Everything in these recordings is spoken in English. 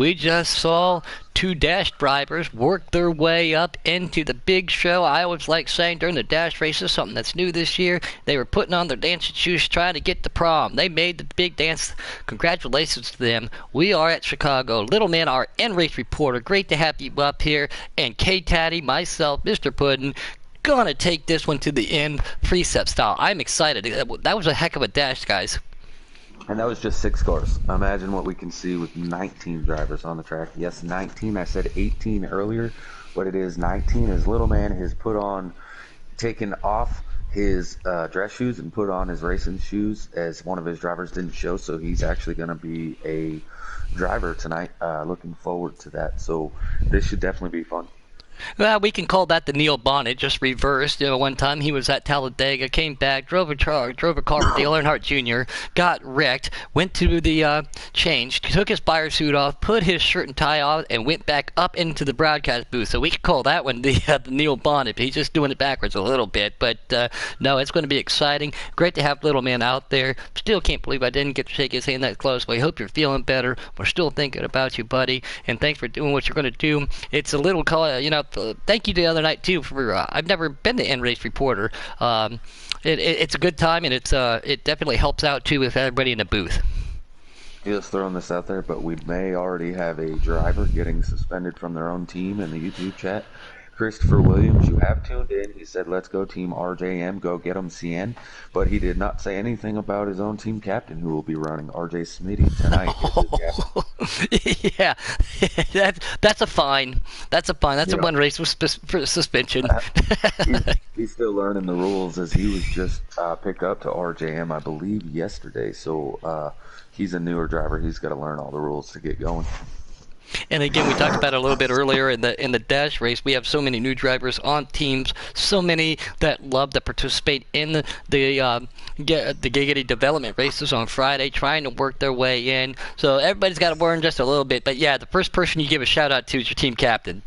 We just saw two dash drivers work their way up into the big show. I always like saying during the dash races, something that's new this year, they were putting on their dancing shoes trying to get to prom. They made the big dance. Congratulations to them. We are at Chicago. Little Man, our end-race reporter. Great to have you up here. And K-Tatty, myself, Mr. Puddin', gonna take this one to the end, precept style. I'm excited. That was a heck of a dash, guys. And that was just 6 cars. Imagine what we can see with 19 drivers on the track. Yes, 19. I said 18 earlier, but it is 19. As Little Man has taken off his dress shoes and put on his racing shoes, as one of his drivers didn't show, so he's actually going to be a driver tonight. Looking forward to that. So this should definitely be fun. Well, we can call that the Neil Bonnet, just reversed. One time he was at Talladega, came back, drove a car with Dale Earnhardt Jr., got wrecked, went to the change, took his fire suit off, put his shirt and tie on, and went back up into the broadcast booth. So we can call that one the Neil Bonnet. He's just doing it backwards a little bit. But no, it's going to be exciting. Great to have Little Man out there. Still can't believe I didn't get to shake his hand that close. But I hope you're feeling better. We're still thinking about you, buddy. And thanks for doing what you're going to do. It's a little, thank you the other night too for I've never been the end race reporter. It's a good time, and it definitely helps out too with everybody in the booth. Just throwing this out there, but we may already have a driver getting suspended from their own team in the YouTube chat. Christopher Williams, you have tuned in. He said, "Let's go team RJM, go get him CN." But he did not say anything about his own team captain, who will be running RJ Smitty tonight. Yeah, that's a fine. That's a one race with suspension. He's still learning the rules, as he was just picked up to RJM, I believe, yesterday. So he's a newer driver. He's got to learn all the rules to get going. And again, we talked about it a little bit earlier in the dash race. We have so many new drivers on teams, so many that love to participate in the Giggity development races on Friday, trying to work their way in. So everybody's got to learn just a little bit. But yeah, the first person you give a shout out to is your team captain.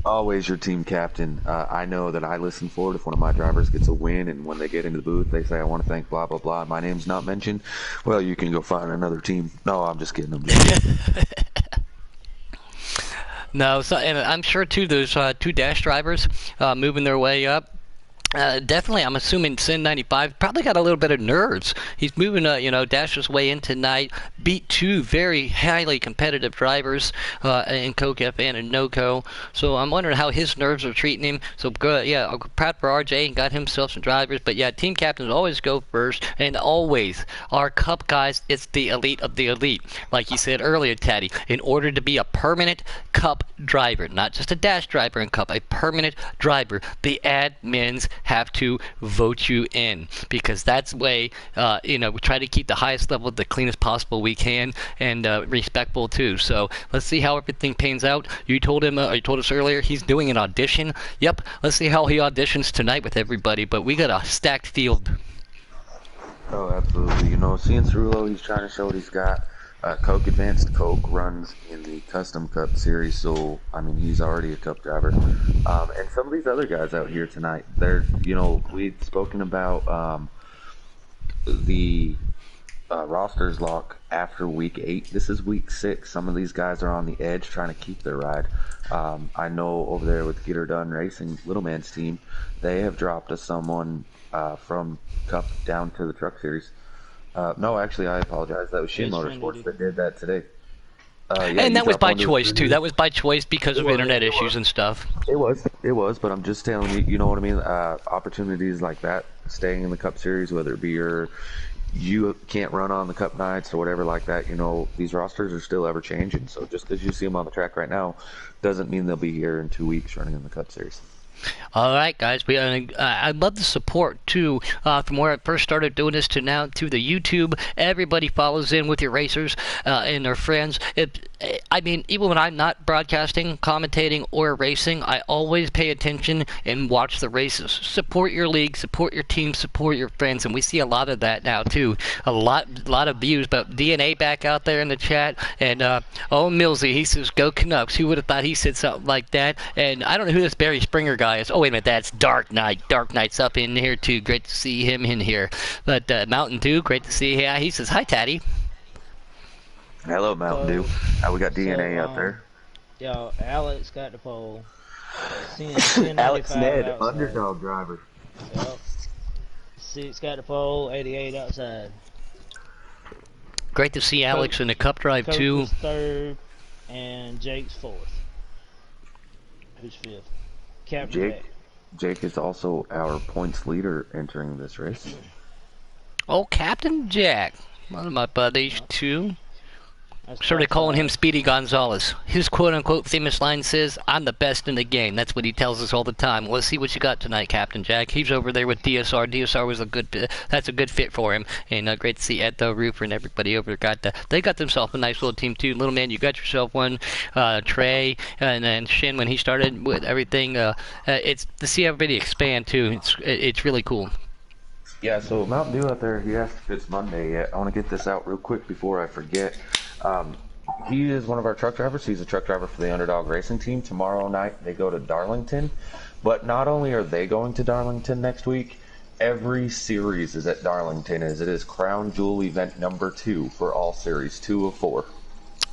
Always your team captain. I know that I listen for it if one of my drivers gets a win, and when they get into the booth, they say, "I want to thank blah, blah, blah. My name's not mentioned." Well, you can go find another team. No, I'm just kidding. No, so, and I'm sure too there's two dash drivers moving their way up. Definitely, I'm assuming Sin 95 probably got a little bit of nerves. He's moving, dash his way in tonight. Beat two very highly competitive drivers in CoCFN and NoCo. So I'm wondering how his nerves are treating him. So good, yeah, proud for RJ and got himself some drivers. But yeah, team captains always go first, and always our Cup guys. It's the elite of the elite, like you said earlier, Taddy. In order to be a permanent Cup driver, not just a dash driver in Cup, a permanent driver, the admins have to vote you in, because that's the way we try to keep the highest level the cleanest possible we can, and respectful too. So let's see how everything pans out. You told us earlier he's doing an audition. Yep, let's see how he auditions tonight with everybody. But we got a stacked field. Oh, absolutely. Cian Cerullo, he's trying to show what he's got. Coke Advanced Coke runs in the Custom Cup Series, so, he's already a Cup driver. And some of these other guys out here tonight, we'd spoken about the rosters lock after week 8. This is week 6. Some of these guys are on the edge trying to keep their ride. I know over there with Get Her Done Racing, Little Man's team, they have dropped someone from Cup down to the Truck Series. No, actually, I apologize. That was Shin Motorsports that did that today. And that was by choice, too. That was by choice because of internet issues and stuff. It was, but I'm just telling you, you know what I mean? Opportunities like that, staying in the Cup Series, whether it be you can't run on the Cup nights or whatever like that, these rosters are still ever changing. So just because you see them on the track right now doesn't mean they'll be here in 2 weeks running in the Cup Series. All right, guys. I love the support too. From where I first started doing this to now to the YouTube, everybody follows in with your racers and their friends. Even when I'm not broadcasting, commentating, or racing, I always pay attention and watch the races. Support your league, support your team, support your friends, and we see a lot of that now too. A lot of views. But DNA back out there in the chat, and Millsy, he says, "Go Canucks." Who would have thought he said something like that? And I don't know who this Barry Springer guy is. Oh, wait a minute, that's Dark Knight. Dark Knight's up in here too. Great to see him in here. But Mountain Dew, great to see him. He says, "Hi, Taddy." Hello, Mountain Dew. So, We got so DNA out there. y'all, Alex got the pole. 1095 Alex Ned, outside. underdog driver. Yep. Six got the pole. 88 outside. Great to see Alex in the Cup drive Coke too. is third, and Jake's fourth. Who's fifth? Captain Jack. Jake is also our points leader entering this race. Oh, Captain Jack, one of my buddies Yep. too. That's Started top calling him five. Speedy Gonzalez. His quote-unquote famous line says, "I'm the best in the game." That's what he tells us all the time. Let's see what you got tonight, Captain Jack. He's over there with DSR. DSR was that's a good fit for him, and great to see Ed Roofer and everybody over there. They got themselves a nice little team too. Little man, you got yourself one. Trey and then Shin when he started with everything. It's to see everybody expand too. It's really cool. Yeah, so Mountain Dew out there, he asked if it's Monday yet. I want to get this out real quick before I forget. Um, he is one of our truck drivers. He's a truck driver for the Underdog Racing Team. Tomorrow night they go to Darlington. But not only are they going to Darlington next week, every series is at Darlington as it is Crown Jewel event number 2 for all series, 2 of 4.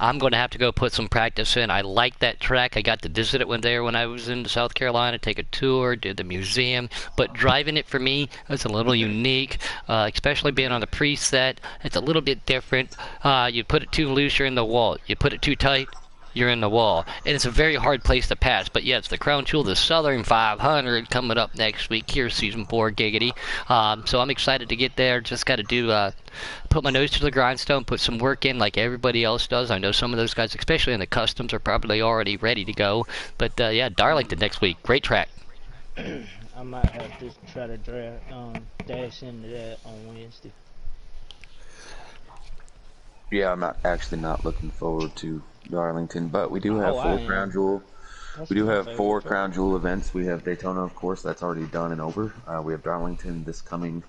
I'm going to have to go put some practice in. I like that track. I got to visit it one day when I was in South Carolina, take a tour, did the museum. But driving it for me is a little unique, especially being on the preset. It's a little bit different. You put it too loose, you're in the wall. You put it too tight, you're in the wall. And it's a very hard place to pass. But yeah, it's the Crown Jewel, the Southern 500 coming up next week. Here's Season 4, giggity. So I'm excited to get there. Just got to put my nose to the grindstone, put some work in like everybody else does. I know some of those guys, especially in the customs, are probably already ready to go. But yeah, Darlington next week. Great track. I might have to try to dash into that on Wednesday. Yeah, I'm not looking forward to Darlington, but we do have Oh, I four am. Crown Jewel. That's We do my have favorite four track. Crown Jewel events. We have Daytona, of course, that's already done and over. We have Darlington this coming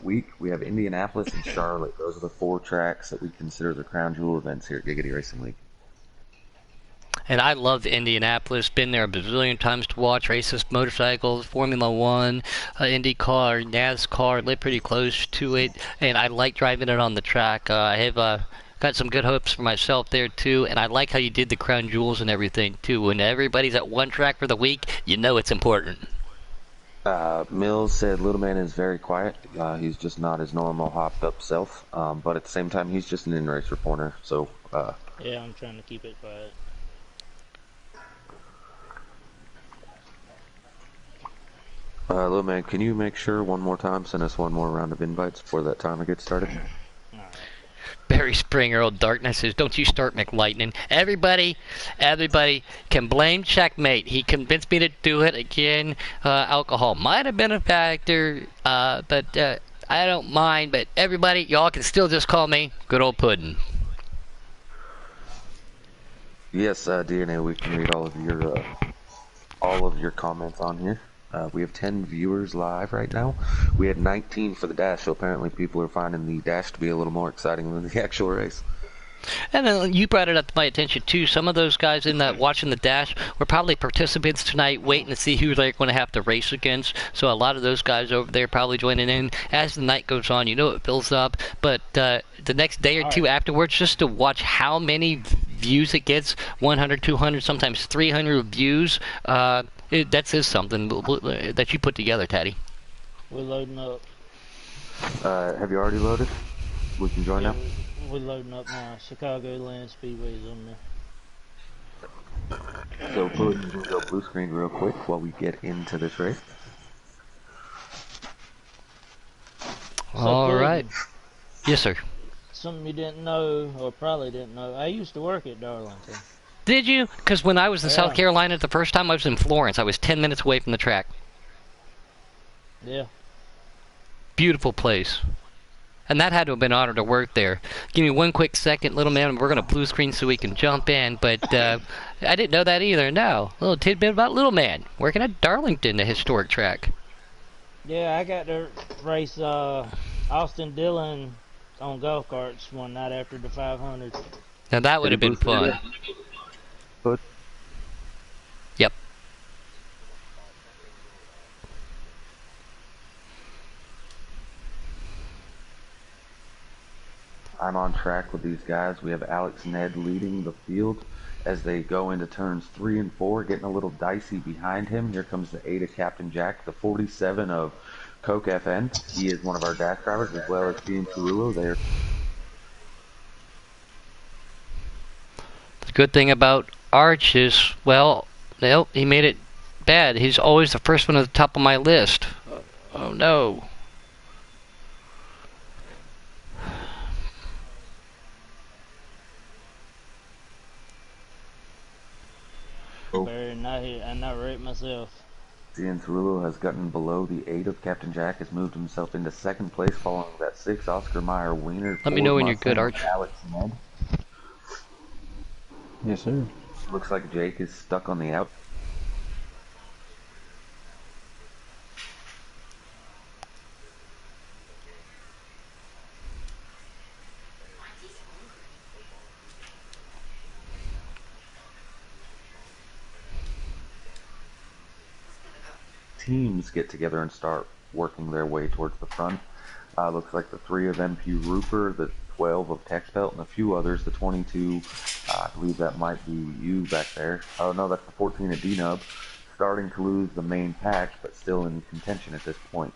week. We have Indianapolis and Charlotte. Those are the 4 tracks that we consider the Crown Jewel events here at Giggity Racing League. And I love Indianapolis. Been there a bazillion times to watch races, motorcycles, Formula One, IndyCar, NASCAR. Live pretty close to it, and I like driving it on the track. I have got some good hopes for myself there too, and I like how you did the crown jewels and everything too. When everybody's at one track for the week, you know it's important. Mills said Little Man is very quiet. He's just not his normal hopped up self. But at the same time, he's just an in-race reporter. So, Yeah, I'm trying to keep it quiet. Little Man, can you make sure one more time, send us one more round of invites before that timer gets started? Alright. Barry Springer, old Darkness says, "Don't you start McLightning." Everybody can blame Checkmate. He convinced me to do it again. Alcohol might have been a factor, but I don't mind. But everybody, y'all can still just call me Good Old Puddin'. Yes, DNA, we can read all of your comments on here. We have 10 viewers live right now. We had 19 for the dash, so apparently people are finding the dash to be a little more exciting than the actual race. And then you brought it up to my attention too. Some of those guys in that watching the dash were probably participants tonight, waiting to see who they're going to have to race against. So a lot of those guys over there probably joining in as the night goes on. You know it builds up, but the next day or two afterwards, just to watch how many views it gets 100, 200, sometimes 300 views. That says something that you put together, Taddy. We're loading up. Have you already loaded? We can join Yeah, now. we're loading up now. Chicago Land Speedway's on there. So, Bullet, you can go blue screen real quick while we get into this race. All right. Yes, sir. Something you didn't know, or probably didn't know. I used to work at Darlington. Did you? Because when I was in South Carolina the first time, I was in Florence. I was 10 minutes away from the track. Yeah. Beautiful place. And that had to have been an honor to work there. Give me one quick second, little man. We're going to blue screen so we can jump in. But I didn't know that either. No. A little tidbit about little man. Working at Darlington, the historic track. Yeah, I got to race Austin Dillon on golf carts one night after the 500. Now that would have been fun. Yep. I'm on track with these guys. We have Alex Ned leading the field as they go into turns 3 and 4, getting a little dicey behind him. Here comes the 8 of Captain Jack, the 47 of Coke FN. He is one of our dash drivers, as well as Ian Cerullo there. The good thing about Arch is, well, he made it bad. He's always the first one at the top of my list. Oh no. Better not hit. I not rate myself. Ian Cerullo has gotten below the 8 of Captain Jack, has moved himself into second place following that 6 Oscar Mayer wiener. Let me know when you're good, Arch. Alex Ned. Yes, sir. Looks like Jake is stuck on the out. Teams get together and start working their way towards the front. Looks like the 3 of MP Rooper, the 12 of Texbelt, and a few others. The 22, I believe that might be you back there. Oh no, that's the 14 of D-Nub. Starting to lose the main pack, but still in contention at this point.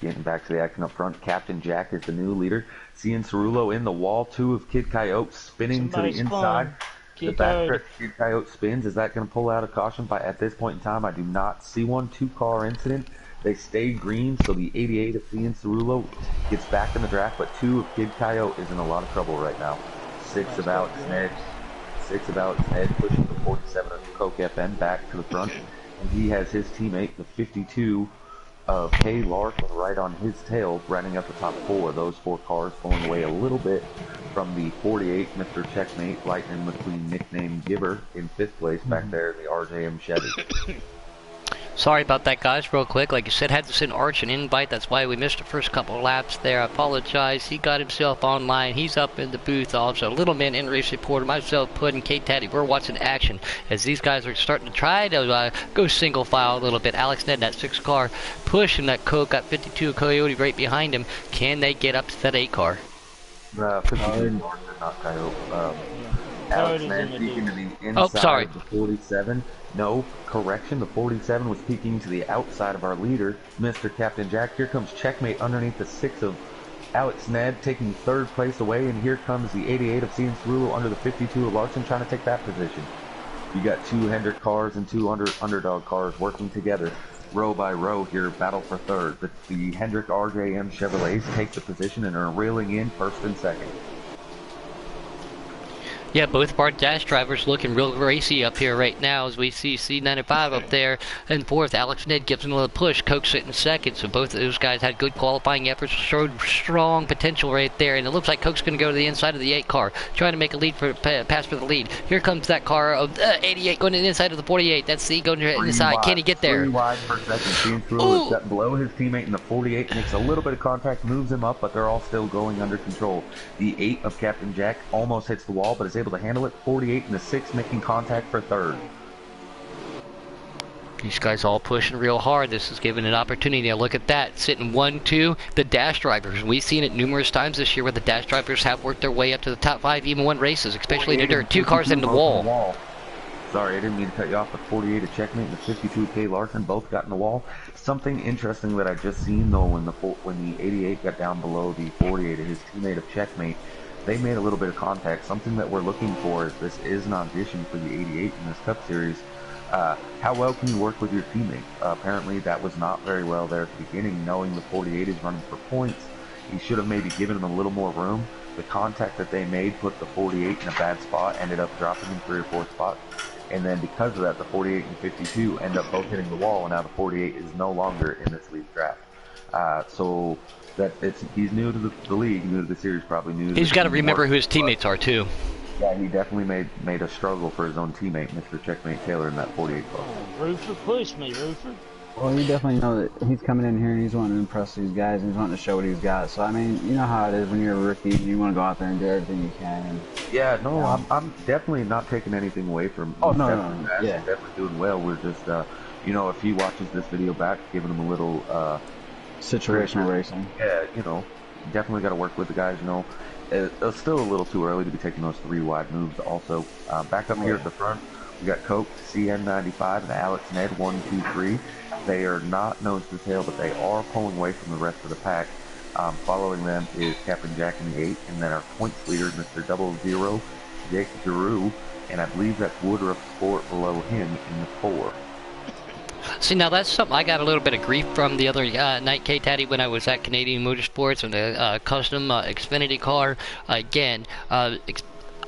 Getting back to the action up front, Captain Jack is the new leader. Seeing Cerullo in the wall, 2 of Kid Coyote spinning to the inside. The backstretch Kid Coyote spins. Is that going to pull out a caution? By at this point in time, I do not see one. 2-car incident. They stay green, so the 88 of Ian Cerullo gets back in the draft, but 2 of Kid Coyote is in a lot of trouble right now. 6 of Alex Ned. 6 of Alex Ned pushing the 47 of Coke FN back to the front, and he has his teammate, the 52 of K Larson, right on his tail, running up the top 4. Those 4 cars pulling away a little bit from the 48, Mr. Checkmate, Lightning McQueen, nickname Gibber, in 5th place back there in the RJM Chevy. Sorry about that, guys, real quick. Like you said, had to send Arch an invite. That's why we missed the first couple of laps there. I apologize. He got himself online. He's up in the booth also. Little Man in race reporter, myself, Pud, and Kate Taddy. We're watching action as these guys are starting to try to go single file a little bit. Alex Ned, that 6 car, pushing that Coke, got 52 Coyote right behind him. Can they get up to that 8 car? 52 not Coyote. Alex Ned peeking to the inside of the 47. No, correction, the 47 was peeking to the outside of our leader, Mr. Captain Jack. Here comes Checkmate underneath the 6 of Alex Ned, taking 3rd place away, and here comes the 88 of Cian Cerullo under the 52 of Larson, trying to take that position. You got 2 Hendrick cars and 2 underdog cars working together, row by row here, battle for 3rd. The Hendrick RJM Chevrolets take the position and are reeling in 1st and 2nd. Yeah, both of our dash drivers looking real racy up here right now as we see C95 up there in 4th. Alex Ned gives him a little push. Coke sitting 2nd. So both of those guys had good qualifying efforts, showed strong potential right there. And it looks like Coke's going to go to the inside of the 8 car, trying to make a lead for pass for the lead. Here comes that car of 88 going to the inside of the 48. That's C going to the inside. Can he get there? 3 wide per second. Cian Cerullo is set below his teammate in the 48. Makes a little bit of contact, moves him up, but they're all still going under control. The 8 of Captain Jack almost hits the wall, but is able to handle it. 48 and the 6 making contact for 3rd. These guys all pushing real hard. This is giving an opportunity. Now look at that. Sitting 1-2, the dash drivers. We've seen it numerous times this year where the dash drivers have worked their way up to the top 5, even won races, especially in the dirt. 2 cars in the wall. Sorry, I didn't mean to cut you off, but 48 of Checkmate and the 52 K Larson both got in the wall. Something interesting that I just seen though when the 88 got down below the 48 of his teammate of Checkmate, they made a little bit of contact. Something that we're looking for is this is an audition for the 88 in this Cup Series. How well can you work with your teammate? Apparently that was not very well there at the beginning, knowing the 48 is running for points. He should have maybe given him a little more room. The contact that they made put the 48 in a bad spot, ended up dropping him 3 or 4 spots. And then because of that, the 48 and 52 end up both hitting the wall, and now the 48 is no longer in this league draft. So that he's new to the league, new to the series, probably new. He's got to remember who his teammates are too. Yeah, he definitely made a struggle for his own teammate, Mr. Checkmate Taylor, in that 48 car. Roofer, push me, Roofer. Well, you definitely know that he's coming in here and he's wanting to impress these guys and he's wanting to show what he's got. So, I mean, you know how it is when you're a rookie and you want to go out there and do everything you can. And, yeah, no, I'm definitely not taking anything away from him. Oh, no. Yeah. He's definitely doing well. We're just, you know, if he watches this video back, giving him a little Situational racing. Yeah, you know, definitely got to work with the guys. You know, it's still a little too early to be taking those 3 wide moves. Also, back up here at the front, we got Coke, CN95, and Alex Ned 1, 2, 3. They are not nose to tail, but they are pulling away from the rest of the pack. Following them is Captain Jack in the 8, and then our points leader, Mr. 00, Jake Giroux, and I believe that's Woodruff Sport below him in the 4. See, now that's something I got a little bit of grief from the other night, K-Taddy, when I was at Canadian Motorsports and the custom Xfinity car. Again,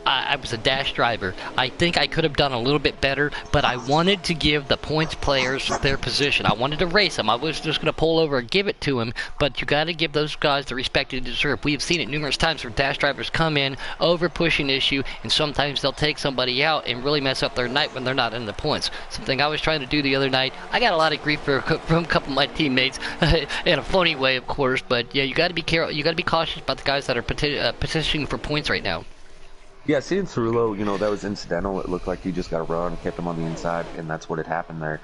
I was a dash driver. I think I could have done a little bit better, but I wanted to give the points players their position. I wanted to race them. I was just going to pull over and give it to them, but you got to give those guys the respect they deserve. We have seen it numerous times where dash drivers come in, over-push an issue, and sometimes they'll take somebody out and really mess up their night when they're not in the points. Something I was trying to do the other night. I got a lot of grief from a couple of my teammates, in a funny way, of course, but yeah, you got to be careful. You got to be cautious about the guys that are petitioning for points right now. Yeah, seeing Cerullo, you know, that was incidental. It looked like he just got a run, kept him on the inside, and that's what had happened there.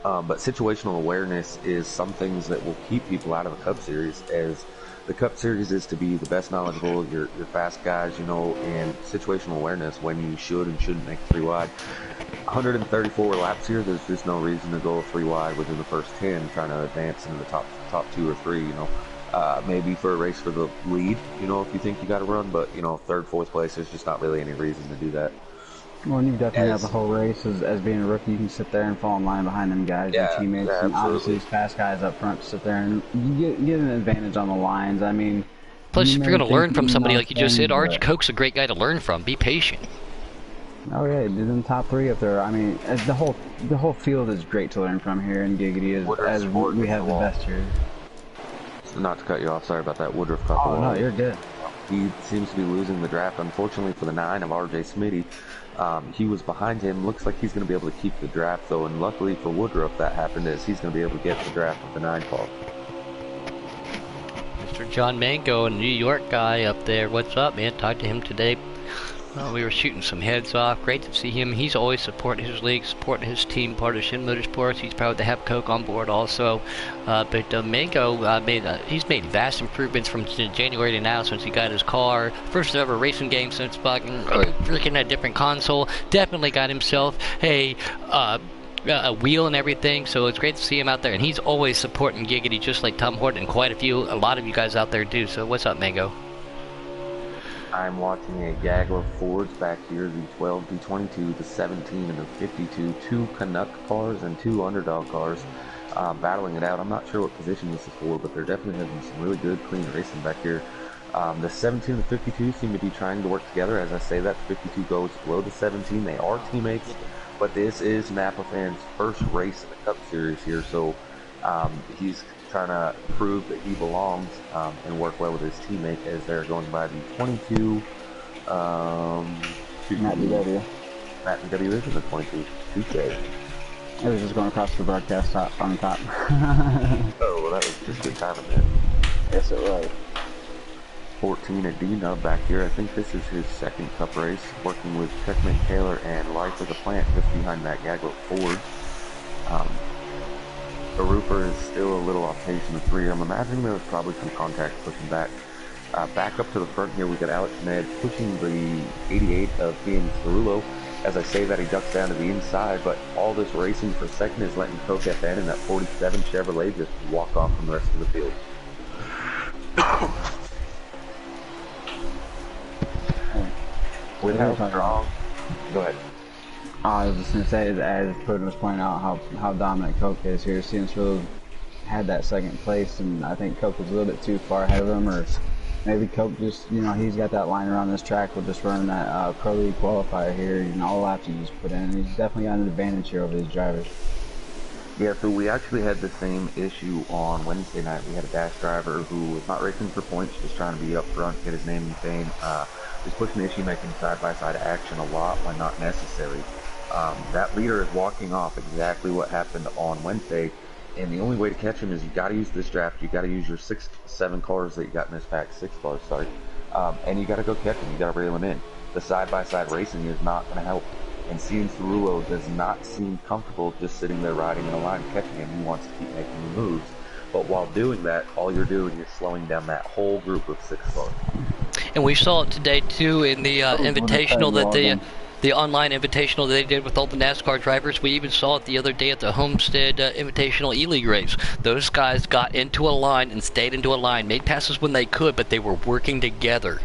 But situational awareness is some things that will keep people out of the Cup Series, as the Cup Series is to be the best knowledgeable, your fast guys, you know, and situational awareness when you should and shouldn't make 3 wide. 134 laps here, there's just no reason to go 3 wide within the first 10, trying to advance into the top 2 or 3, you know. Maybe for a race for the lead, you know, if you think you got to run, but, you know, 3rd, 4th place, there's just not really any reason to do that. Well, and you definitely have the whole race as being a rookie. You can sit there and fall in line behind them guys, your teammates, and obviously these fast guys up front sit there and you get an advantage on the lines. I mean, plus, if you're going to learn from somebody like you just said, Arch Coke's a great guy to learn from. Be patient. Oh yeah, he's in the top 3 up there. I mean, the whole field is great to learn from here in Giggity as we have the best here. Not to cut you off, sorry about that. Woodruff caught the wall. No, you're good. He seems to be losing the draft, unfortunately, for the 9 of RJ Smitty. He was behind him. Looks like he's going to be able to keep the draft, though, and luckily for Woodruff, that happened, as he's going to be able to get the draft with the 9 call. Mr. John Mango, a New York guy up there. What's up, man? Talked to him today. We were shooting some heads off. Great to see him. He's always supporting his league, supporting his team, part of Shin Motorsports. He's proud to have Coke on board also. But Mango he's made vast improvements from January to now since he got his car. First ever racing game since fucking freaking a different console. Definitely got himself a wheel and everything, so it's great to see him out there. And he's always supporting Giggity, just like Tom Horton and a lot of you guys out there do. So what's up, Mango? I'm watching a gaggle of Fords back here, the 12, the 22, the 17, and the 52, 2 Canuck cars and 2 underdog cars, battling it out. I'm not sure what position this is for, but they're definitely having some really good, clean racing back here. The 17 and the 52 seem to be trying to work together. As I say that, the 52 goes below the 17. They are teammates, but this is Napa Fan's first race in the Cup Series here, so he's trying to prove that he belongs and work well with his teammate, as they're going by the 22. Matt DW. Matt DW is in the 22. 2K. I was just going across the broadcast on top. Oh, well, that was just good timing then. Yes, it was. 14 at D-Nub back here. I think this is his 2nd Cup race, working with Checkmate Taylor and Life of the Plant just behind that gaggle Ford. The roofer is still a little off pace in the 3. I'm imagining there was probably some contact pushing back. Back up to the front here, we got Alex Ned pushing the 88 of Ian Cerullo. As I say that, he ducks down to the inside, but all this racing for 2nd is letting Coke FN and that 47 Chevrolet just walk off from the rest of the field. With how strong... Go ahead. I was just going to say, as Putin was pointing out how dominant Coke is here, since really had that 2nd place, and I think Coke was a little bit too far ahead of him, or maybe Coke just, you know, he's got that line around this track with just running that Pro League qualifier here, and all the laps he just put in. He's definitely got an advantage here over these drivers. Yeah, so we actually had the same issue on Wednesday night. We had a dash driver who was not racing for points, just trying to be up front, get his name and fame. Just pushing the issue, making side-by-side action a lot when not necessary. That leader is walking off exactly what happened on Wednesday, and the only way to catch him is you got to use this draft. You got to use your 7 cars that you got in this pack, 6 cars, sorry, and you got to go catch him. You got to reel him in. The side-by-side racing is not going to help, and Cian Cerullo does not seem comfortable just sitting there riding in a line catching him. He wants to keep making moves. But while doing that, all you're doing is slowing down that whole group of 6 cars. And we saw it today too in the invitational that the online invitational they did with all the NASCAR drivers. We even saw it the other day at the Homestead Invitational E-League race. Those guys got into a line and stayed into a line, made passes when they could, but they were working together.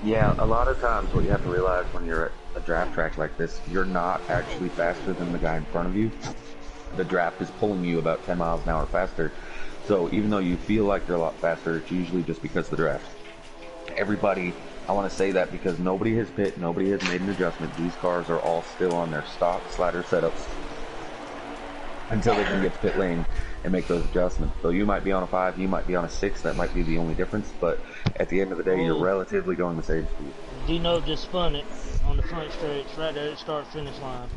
Yeah, a lot of times what you have to realize when you're at a draft track like this, you're not actually faster than the guy in front of you. The draft is pulling you about 10 miles an hour faster. So even though you feel like you're a lot faster, it's usually just because of the draft. Everybody, I want to say that because nobody has pit, nobody has made an adjustment. These cars are all still on their stock slider setups until they can get to pit lane and make those adjustments. So you might be on a 5, you might be on a 6, that might be the only difference, but at the end of the day, you're relatively going the same speed. D-Nub just spun it on the front stretch, right there at start-finish line.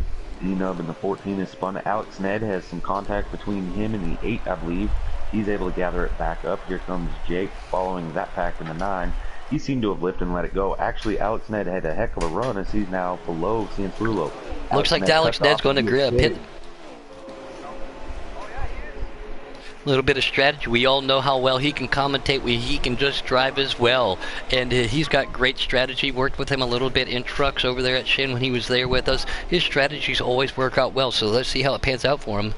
D-Nub in the 14 is spun. Alex Ned has some contact between him and the 8, I believe. He's able to gather it back up. Here comes Jake following that pack in the 9. He seemed to have lifted and let it go. Actually, Alex Ned had a heck of a run as he's now below Cianciarulo. Looks like Alex Ned's going to pit. A little bit of strategy. We all know how well he can commentate. He can just drive as well. And he's got great strategy. Worked with him a little bit in trucks over there at Shin when he was there with us. His strategies always work out well, so let's see how it pans out for him.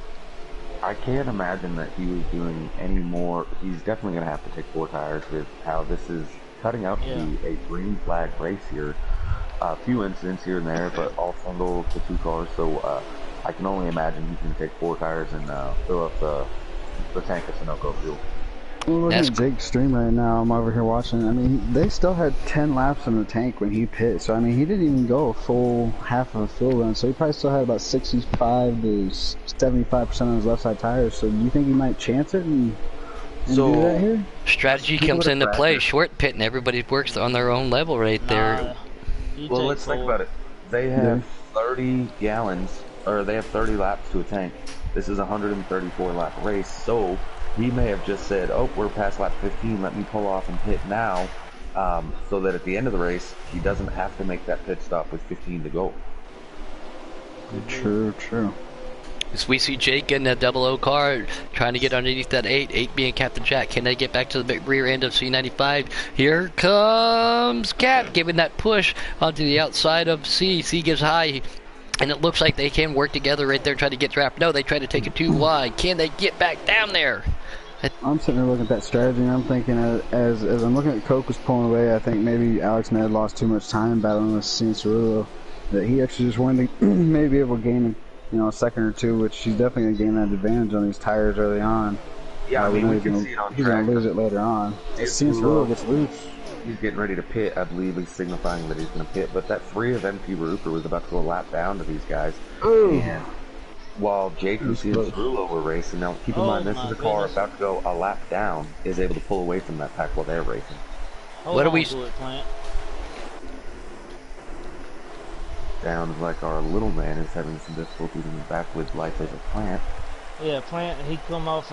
I can't imagine that he was doing any more. He's definitely going to have to take 4 tires with how this is cutting out to be a green flag race here. A few incidents here and there, but all single to 2 cars. So I can only imagine he can take 4 tires and fill up the tank of Sunoco fuel. We're looking at Jake's stream right now. I'm over here watching. I mean, they still had 10 laps in the tank when he pit. So, I mean, he didn't even go a full half of a fuel run. So, he probably still had about 65 to 75% on his left side tires. So, do you think he might chance it and do that here? Strategy comes into play. Short pit and everybody works on their own level right there. Well, let's think about it. They have 30 gallons, or they have 30 laps to a tank. This is a 134 lap race, so he may have just said, oh, we're past lap 15, let me pull off and pit now, so that at the end of the race, he doesn't have to make that pit stop with 15 to go. True, true. As we see Jake in that 00 car trying to get underneath that 8 being Captain Jack. Can they get back to the rear end of C95? Here comes Cap giving that push onto the outside of C. C gives high. And it looks like they can work together right there, try to get trapped. No, they try to take it too wide. Can they get back down there? I'm sitting there looking at that strategy, and I'm thinking, as I'm looking at Coke was pulling away, I think maybe Alex Ned lost too much time battling with Cianciarulo, that he actually just wanted to maybe be able to gain, a second or two, which he's definitely going to gain that advantage on these tires early on. Yeah, I mean, we can see it on track. He's going to lose it later on. Cianciarulo gets loose. He's getting ready to pit. I believe he's signifying that he's going to pit. But that 3 of MP Rooper was about to go a lap down to these guys. Ooh. And while Jake and Cianciarulo were racing, now keep in mind this is a car about to go a lap down, is able to pull away from that pack while they're racing. What do we? Sounds like our little man is having some difficulties in the back with life as a Plant. Yeah, Plant, he come off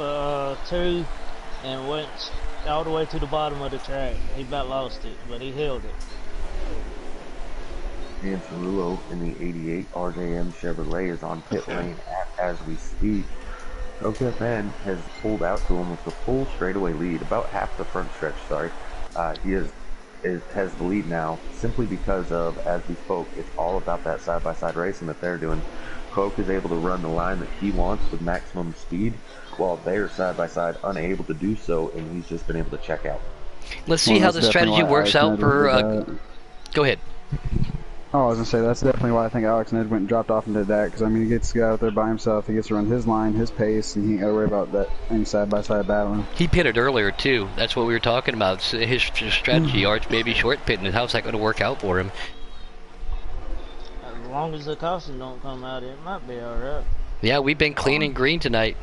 2 and went all the way to the bottom of the track. He about lost it, but he held it. Cianciarulo in the 88 RJM Chevrolet is on pit lane as we speak. OKFN has pulled out to almost a full straightaway lead, about half the front stretch, sorry. He has the lead now, simply because of, as we spoke, it's all about that side-by-side racing that they're doing. Coke is able to run the line that he wants with maximum speed, while they're side-by-side unable to do so, and he's just been able to check out. Let's see how the strategy works out for... Go ahead. Oh, I was going to say, that's definitely why I think Alex Ned went and dropped off and did that, because, I mean, he gets to get out there by himself, he gets to run his line, his pace, and he ain't got to worry about that any side-by-side battling. He pitted earlier, too. That's what we were talking about. His strategy, Arch, maybe short pitting, and how's that going to work out for him? As long as the caution don't come out, it might be alright. Yeah, we've been clean and green tonight.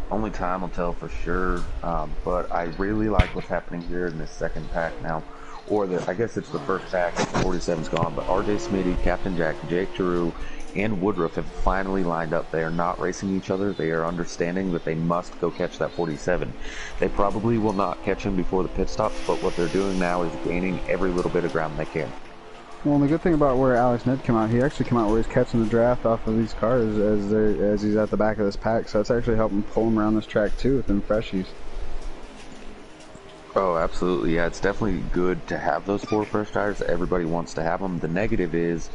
Only time will tell for sure, but I really like what's happening here in this second pack now. Or I guess it's the first pack, 47's gone, but RJ Smitty, Captain Jack, Jake Giroux, and Woodruff have finally lined up. They are not racing each other. They are understanding that they must go catch that 47. They probably will not catch him before the pit stops, but what they're doing now is gaining every little bit of ground they can. Well, and the good thing about where Alex Ned came out, he actually came out where he's catching the draft off of these cars as he's at the back of this pack, so it's actually helping pull him around this track too with them freshies. Oh, absolutely. Yeah, it's definitely good to have those 4 fresh tires. Everybody wants to have them. The negative is,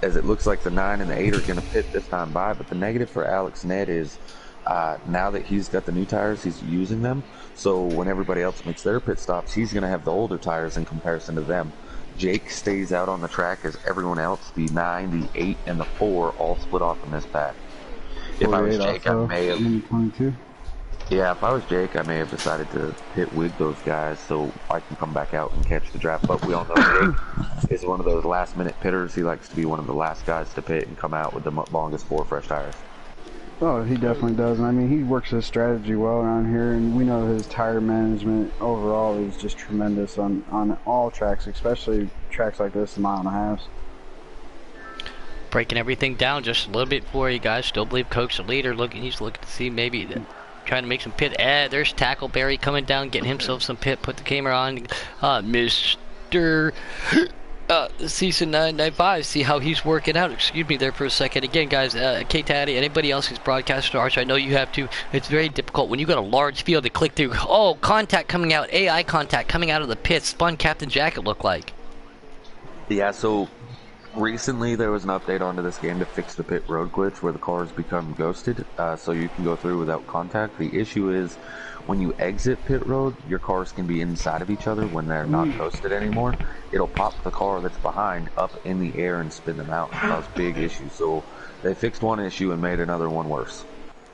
as it looks like the 9 and the 8 are going to pit this time by, but the negative for Alex Ned is now that he's got the new tires, he's using them. So when everybody else makes their pit stops, he's going to have the older tires in comparison to them. Jake stays out on the track as everyone else, the 9, the 8, and the 4 all split off in this pack. If I was Jake, I may have... 22. Yeah, if I was Jake, I may have decided to pit with those guys so I can come back out and catch the draft. But we all know Jake is one of those last-minute pitters. He likes to be one of the last guys to pit and come out with the longest 4 fresh tires. Oh, he definitely does. And I mean, he works his strategy well around here, and we know his tire management overall is just tremendous on all tracks, especially tracks like this, the 1.5 miles. Breaking everything down just a little bit for you guys. Still believe Coke's the leader. He's looking to see maybe trying to make some pit. There's Tackleberry coming down, getting himself some pit. Put the camera on, Mr. Season 995. See how he's working out. Excuse me there for a second. Again, guys, K-Taddy, anybody else who's broadcasting Arch, I know you have to. It's very difficult when you got a large field to click through. Oh, contact coming out, AI contact coming out of the pit. Spun Captain Jack, it looked like. Yeah, so recently there was an update onto this game to fix the pit road glitch where the cars become ghosted, so you can go through without contact. The issue is when you exit pit road, your cars can be inside of each other when they're not ghosted anymore. It'll pop the car that's behind up in the air and spin them out and cause big issues. So they fixed one issue and made another one worse.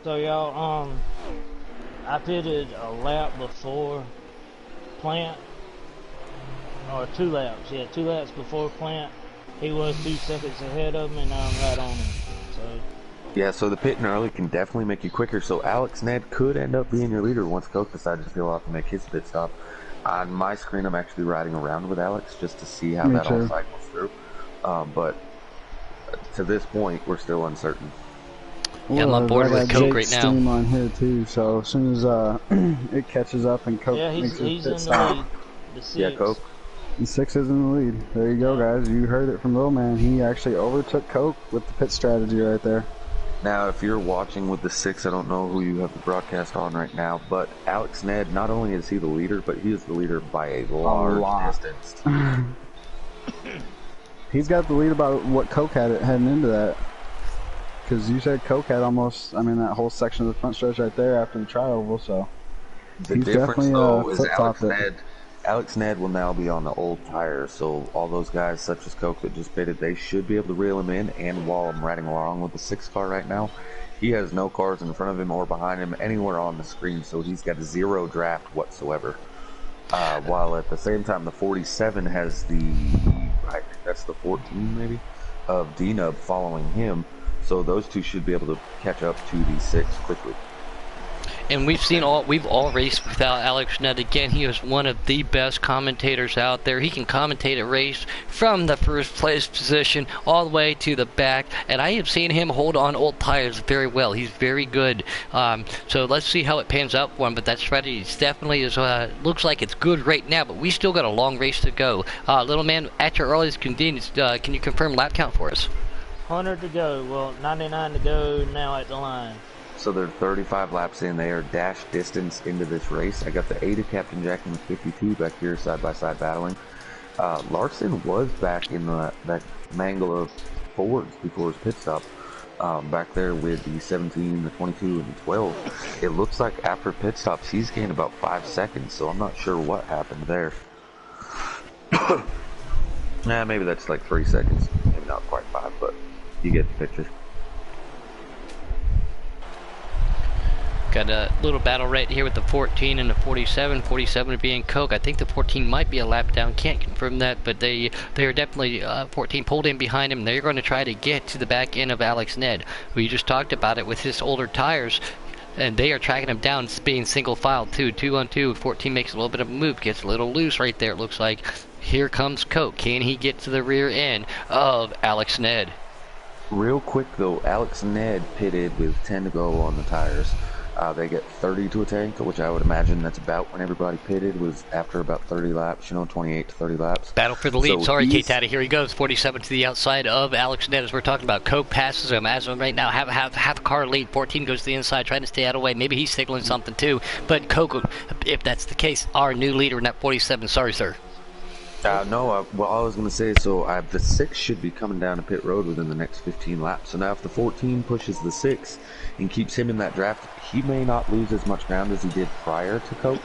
So y'all, I pitted a lap before Plant, or 2 laps. Yeah, 2 laps before Plant. He was 2 seconds ahead of me, and now I'm right on him. So. Yeah, so the pitting early can definitely make you quicker. So Alex Ned could end up being your leader once Coke decides to feel off to make his pit stop. On my screen, I'm actually riding around with Alex just to see how that all cycles through. But to this point, we're still uncertain. Yeah, I'm on board with Coke right now. Steam on here too, so as soon as it catches up and Coke makes his pit stop. Yeah, Coke. The 6 is in the lead. There you go, guys. You heard it from Lil Man. He actually overtook Coke with the pit strategy right there. Now, if you're watching with the 6, I don't know who you have the broadcast on right now, but Alex Ned, not only is he the leader, but he is the leader by a large distance. He's got the lead about what Coke had heading into that. Because you said Coke had almost, I mean, that whole section of the front stretch right there after the tri-oval, so. The difference, though, is Alex Ned will now be on the old tires, so all those guys such as Coke that just pitted, they should be able to reel him in. And while I'm riding along with the 6 car right now, he has no cars in front of him or behind him anywhere on the screen, so he's got 0 draft whatsoever. While at the same time, the 47 has I think that's the 14 maybe, of D-Nub following him, so those 2 should be able to catch up to the 6 quickly. And we've all raced without Alex Ned. Again, he is one of the best commentators out there. He can commentate a race from the first place position all the way to the back. And I have seen him hold on old tires very well. He's very good. So let's see how it pans out for him. But that strategy definitely looks like it's good right now. But we still got a long race to go. Little man, at your earliest convenience, can you confirm lap count for us? 100 to go. Well, 99 to go now at the line. So they're 35 laps in. They are dash distance into this race. I got the 8 of Captain Jack and the 52 back here side-by-side battling. Larson was back in that mangle of Fords before his pit stop. Back there with the 17, the 22, and the 12. It looks like after pit stops, he's gained about 5 seconds, so I'm not sure what happened there. Maybe that's like 3 seconds. Maybe not quite 5, but you get the picture. Got a little battle right here with the 14 and the 47. 47 being Coke. I think the 14 might be a lap down. Can't confirm that, but they are definitely 14 pulled in behind him. They're going to try to get to the back end of Alex Ned. We just talked about it with his older tires, and they are tracking him down, being single file too. 2 on 2. 14 makes a little bit of a move, gets a little loose right there. It looks like here comes Coke. Can he get to the rear end of Alex Ned? Real quick though, Alex Ned pitted with 10 to go on the tires. They get 30 to a tank, which I would imagine that's about when everybody pitted, was after about 30 laps, 28 to 30 laps. Battle for the lead. So Sorry, he's- K-Taddy. Here he goes. 47 to the outside of Alex Ned as we're talking about. Coke passes him. As of right now, have a car lead. 14 goes to the inside, trying to stay out of the way. Maybe he's signaling something too. But Coke, if that's the case, our new leader in that 47. Sorry, sir. No, well, I was going to say, so the 6 should be coming down to pit road within the next 15 laps. So now if the 14 pushes the 6 and keeps him in that draft, he may not lose as much ground as he did prior to Coke.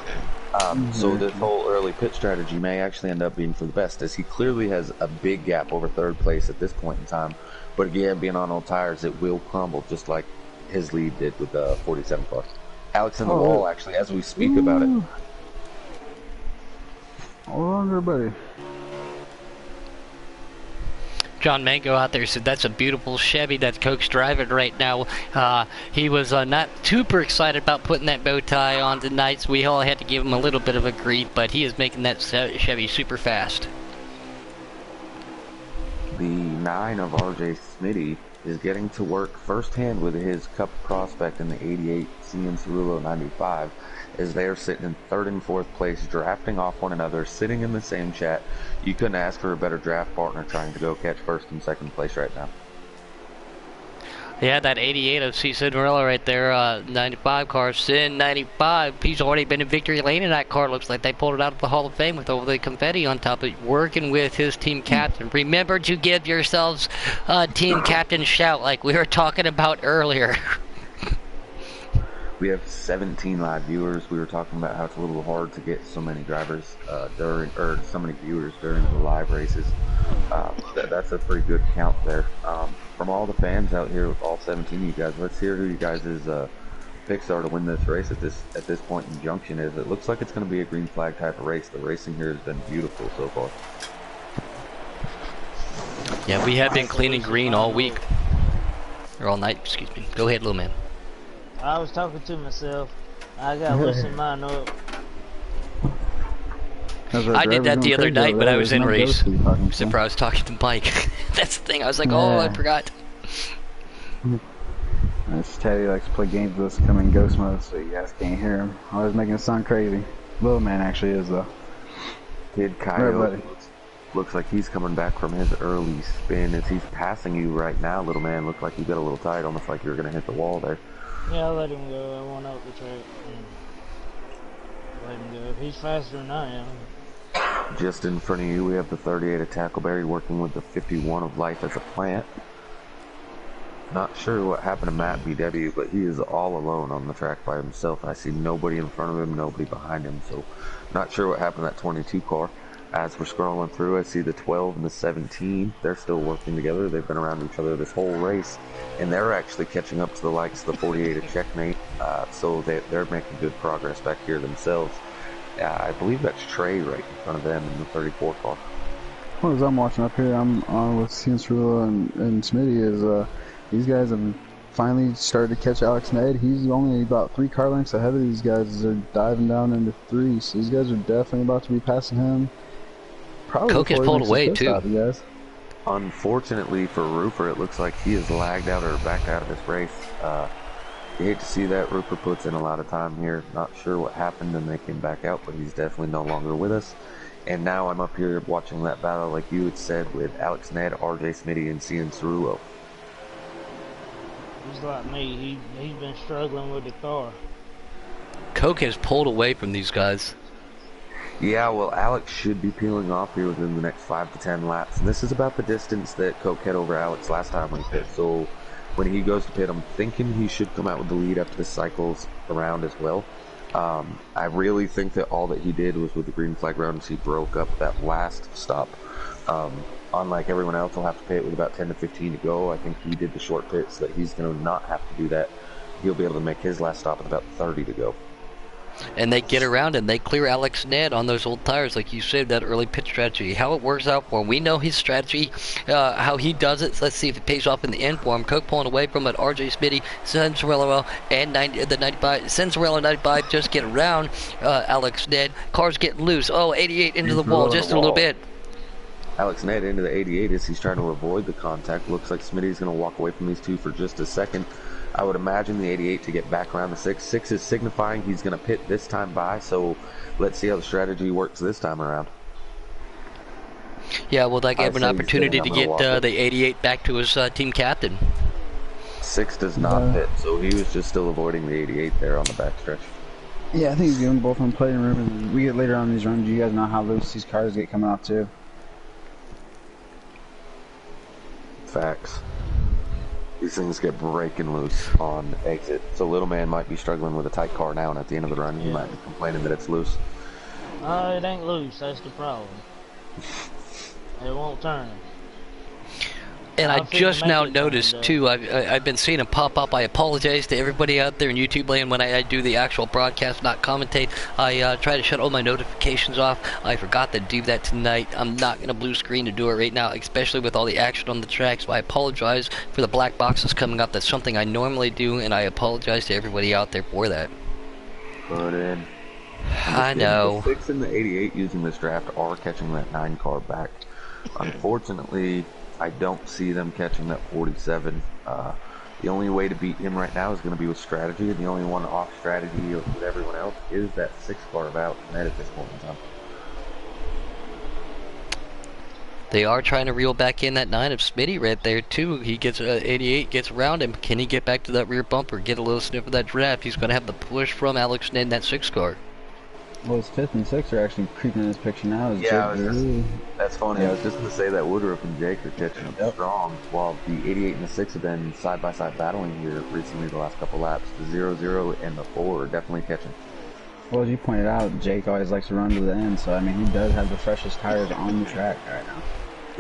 So this whole early pit strategy may actually end up being for the best, as he clearly has a big gap over third place at this point in time. But again, being on old tires, it will crumble just like his lead did with the 47 car. Alex in the wall, actually, as we speak about it. Hold on, everybody. John Mango out there said that's a beautiful Chevy that Coke's driving right now. He was not super excited about putting that bow tie on tonight, so we all had to give him a little bit of a grief, but he is making that Chevy super fast. The 9 of RJ Smitty is getting to work firsthand with his Cup prospect in the 88 CN Cerulo 95, as they're sitting in 3rd and 4th place, drafting off one another, sitting in the same chat. You couldn't ask for a better draft partner trying to go catch 1st and 2nd place right now. Yeah, that 88 of C. Cinderella right there, 95 car, Sin 95. He's already been in victory lane in that car. Looks like they pulled it out of the Hall of Fame with all the confetti on top of it, working with his team captain. Remember to give yourselves a team captain shout like we were talking about earlier. We have 17 live viewers. We were talking about how it's a little hard to get so many drivers so many viewers during the live races. That's a pretty good count there. From all the fans out here, all 17 of you guys, let's hear who you guys' picks are to win this race at this point in Junction. It looks like it's going to be a green flag type of race. The racing here has been beautiful so far. Yeah, we have been cleaning green all week. Or all night, excuse me. Go ahead, little man. I was talking to myself. I gotta loosen mine up. I did that the other night, but I was in race. Except for I was talking to Mike. That's the thing. I was like, oh, I forgot. This Teddy likes to play games with us, come in ghost mode, so you guys can't hear him. Always making it sound crazy. Little man actually is though. Kid Kyle looks like he's coming back from his early spin as he's passing you right now. Little man, looked like you got a little tired, almost like you were gonna hit the wall there. Yeah, I let him go. I went up the track and let him go. He's faster than I am. Just in front of you, we have the 38 of Tackleberry working with the 51 of Life as a Plant. Not sure what happened to Matt BW, but he is all alone on the track by himself. I see nobody in front of him, nobody behind him, so not sure what happened to that 22 car. As we're scrolling through, I see the 12 and the 17. They're still working together. They've been around each other this whole race, and they're actually catching up to the likes of the 48 of Checkmate, so they're making good progress back here themselves. I believe that's Trey right in front of them in the 34 car. What as I'm watching up here, I'm on with Cianciarulo and Smitty, is these guys have finally started to catch Alex Ned. He's only about 3 car lengths ahead of these guys. They're diving down into 3, so these guys are definitely about to be passing him. Probably Coke has pulled away too. Guys. Unfortunately for Roofer, it looks like he is lagged out or backed out of this race. You hate to see that. Roofer puts in a lot of time here. Not sure what happened and they came back out, but he's definitely no longer with us. And now I'm up here watching that battle, like you had said, with Alex Ned, RJ Smitty, and CN Cerulo. He's like me. He's been struggling with the car. Coke has pulled away from these guys. Yeah, well, Alex should be peeling off here within the next 5 to 10 laps. And this is about the distance that Coke had over Alex last time when he pit. So when he goes to pit, I'm thinking he should come out with the lead after the cycles around as well. I really think that all that he did was with the green flag rounds, he broke up that last stop. Unlike everyone else, he'll have to pit with about 10 to 15 to go. I think he did the short pit so that he's going to not have to do that. He'll be able to make his last stop with about 30 to go. And they get around and they clear Alex Ned on those old tires, like you said, that early pit strategy. How it works out for him. We know his strategy, how he does it. So let's see if it pays off in the end for him. Coke pulling away from it. RJ Smitty, Cinderella, and the 95. Cinderella 95 just get around Alex Ned. Cars get loose. Oh, 88 into the wall just a little bit. Alex Ned into the 88 as he's trying to avoid the contact. Looks like Smitty's going to walk away from these two for just a second. I would imagine the 88 to get back around the 6. 6 is signifying he's going to pit this time by, so let's see how the strategy works this time around. Yeah, will that give I an say opportunity I'm to gonna get walk it. the 88 back to his team captain? 6 does not pit, so he was just still avoiding the 88 there on the backstretch. Yeah, I think he's getting both on plating room. And we get later on in these runs. Do you guys know how loose these cars get coming off too? Facts. These things get breaking loose on exit. So little man might be struggling with a tight car now, and at the end of the run, he might be complaining that it's loose. It ain't loose. That's the problem. It won't turn. And I just now noticed too. I've been seeing him pop up. I apologize to everybody out there in YouTube land when I do the actual broadcast, not commentate. I try to shut all my notifications off. I forgot to do that tonight. I'm not gonna blue screen to do it right now, especially with all the action on the track. So I apologize for the black boxes coming up. That's something I normally do, and I apologize to everybody out there for that. Put in. I know. The 6 and the 88 using this draft are catching that 9 car back. Unfortunately, I don't see them catching that 47. The only way to beat him right now is going to be with strategy, and the only one off strategy with everyone else is that 6 car of Alex Ned at this point in time. They are trying to reel back in that 9 of Smitty right there too. He gets 88, gets around him. Can he get back to that rear bumper, get a little sniff of that draft? He's going to have the push from Alex Ned in that 6 car. Well, his 5th and 6th are actually creeping in this picture now. Yeah, that's funny. I was just going to say that Woodruff and Jake are catching up strong, while the 88 and the 6 have been side-by-side battling here recently the last couple laps. The 0-0 and the 4 are definitely catching. Well, as you pointed out, Jake always likes to run to the end, so I mean, he does have the freshest tires on the track right now.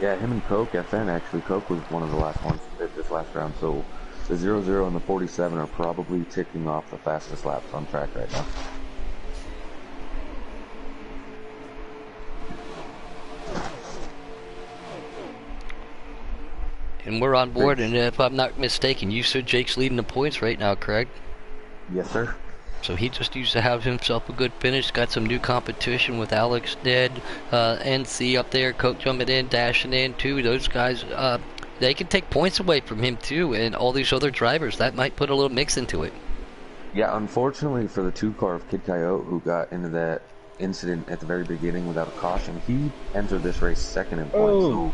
Yeah, him and Coke, FN actually. Coke was one of the last ones to hit this last round, so the 0-0 and the 47 are probably ticking off the fastest laps on track right now. And we're on board, and if I'm not mistaken, you said Jake's leading the points right now, correct? Yes, sir. So he just used to have himself a good finish. Got some new competition with Alex Ned, NC up there, Coke jumping in, dashing in too. Those guys, they can take points away from him too, and all these other drivers. That might put a little mix into it. Yeah, unfortunately for the 2 car of Kid Coyote, who got into that incident at the very beginning without a caution, he entered this race 2nd in points. So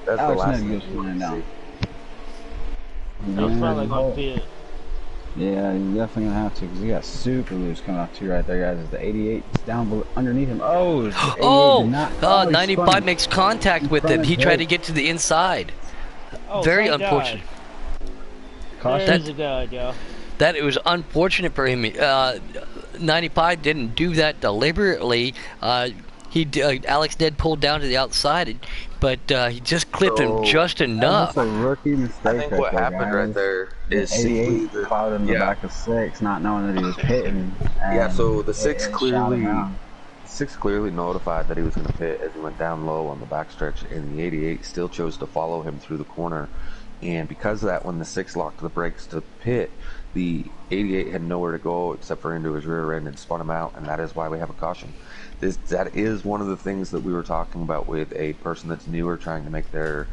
that's Alex the last Ned thing goes down. He's probably gonna pit. Yeah, you're definitely gonna have to, because he got super loose coming off too right there, guys. The 88 is down underneath him. Oh, 95 makes contact with him. He tried to get to the inside. Oh, Very unfortunate. There's a guy, y'all. That it was unfortunate for him. 95 didn't do that deliberately. Alex Ned pulled down to the outside, but he just clipped him just enough. That's a rookie mistake. I think what happened right there is 88 followed him the back of 6, not knowing that he was pitting. Yeah, so the 6 clearly notified that he was going to pit as he went down low on the backstretch, and the 88 still chose to follow him through the corner. And because of that, when the 6 locked the brakes to pit, the 88 had nowhere to go except for into his rear end and spun him out, and that is why we have a caution. That is one of the things that we were talking about with a person that's newer trying to make their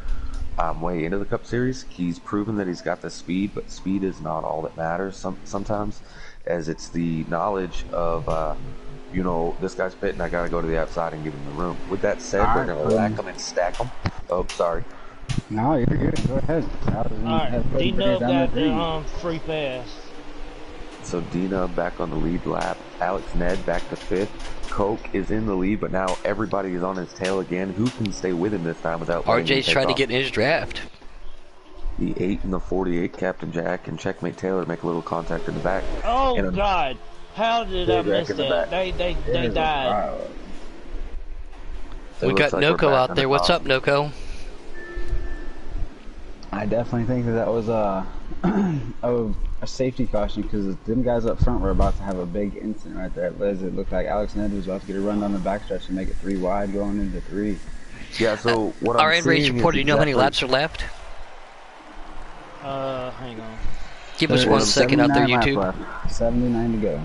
way into the Cup Series. He's proven that he's got the speed, but speed is not all that matters sometimes, as it's the knowledge of, you know, this guy's pitting, I got to go to the outside and give him the room. With that said, we're going to rack him and stack him. Oh, sorry. No, you're good. Go ahead. Alright, D-Nub got the free pass. So Dina back on the lead lap. Alex Ned back to 5th. Coke is in the lead, but now everybody is on his tail again. Who can stay with him this time without letting him RJ's take trying off? to get in his draft. The 8 and the 48, Captain Jack and Checkmate Taylor make a little contact in the back. Oh, God. How did I miss that? They died. We got Noko out there. What's up, Noko? I definitely think that was a safety caution, because them guys up front were about to have a big incident right there at Liz. It looked like Alex Ned was about to get a run down the backstretch and make it 3 wide going into 3. Yeah, so what I'm Our end race report, do you know how many laps are left? Hang on. Give us 1 second out there, YouTube. Left. 79 to go.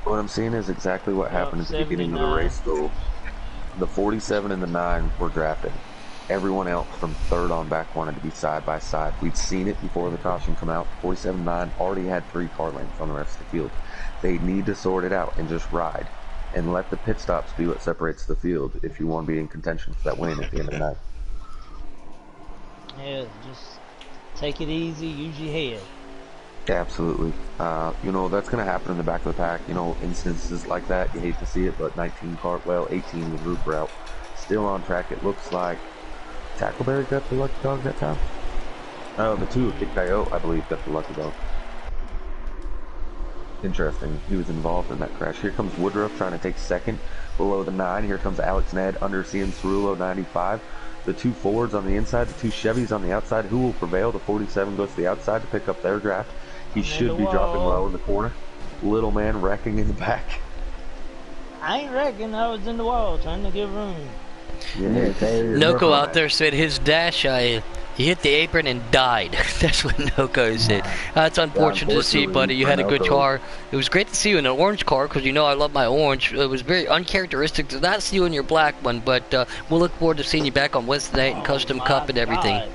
What I'm seeing is exactly what happened at the beginning of the race, though. The 47 and the 9 were drafted. Everyone else from third on back wanted to be side by side. We'd seen it before the caution come out. 47.9 already had 3 car lengths on the rest of the field. They need to sort it out and just ride. And let the pit stops be what separates the field if you want to be in contention for that win at the end of the night. Yeah, just take it easy, use your head. Absolutely. You know, that's going to happen in the back of the pack. You know, instances like that, you hate to see it, but 18 with Roof Route. Still on track, it looks like. Tackleberry got the lucky dog that time? Oh, the 2 of Big Coyote, I believe, got the lucky dog. Interesting. He was involved in that crash. Here comes Woodruff trying to take second below the 9. Here comes Alex Ned under Cian Cerullo 95. The 2 Fords on the inside, the 2 Chevys on the outside. Who will prevail? The 47 goes to the outside to pick up their draft. He should be dropping low in the corner. Little man wrecking in the back. I ain't wrecking, I was in the wall trying to give room. Yeah, Noko out there said his dash, he hit the apron and died. That's what Noko said. That's unfortunate to see, buddy. You had a good car. It was great to see you in an orange car, because you know I love my orange. It was very uncharacteristic to not see you in your black one, but we'll look forward to seeing you back on Wednesday night and Custom Cup and everything. God.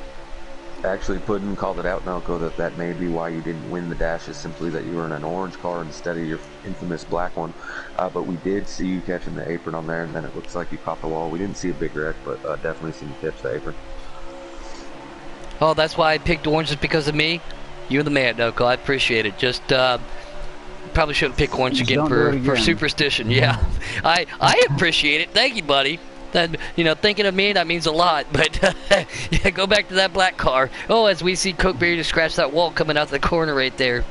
Actually, Puddin called it out, Noko, that may be why you didn't win the dash, is simply that you were in an orange car instead of your infamous black one. But we did see you catching the apron on there, and then it looks like you caught the wall. We didn't see a big wreck, but definitely seen you catch the apron. Oh, that's why I picked orange, just because of me? You're the man, Noko. I appreciate it. Just, probably shouldn't pick orange again for superstition. Yeah, I appreciate it. Thank you, buddy. That, you know, thinking of me, that means a lot. But yeah, go back to that black car. Oh, as we see Coke Berry to scratch that wall coming out the corner right there.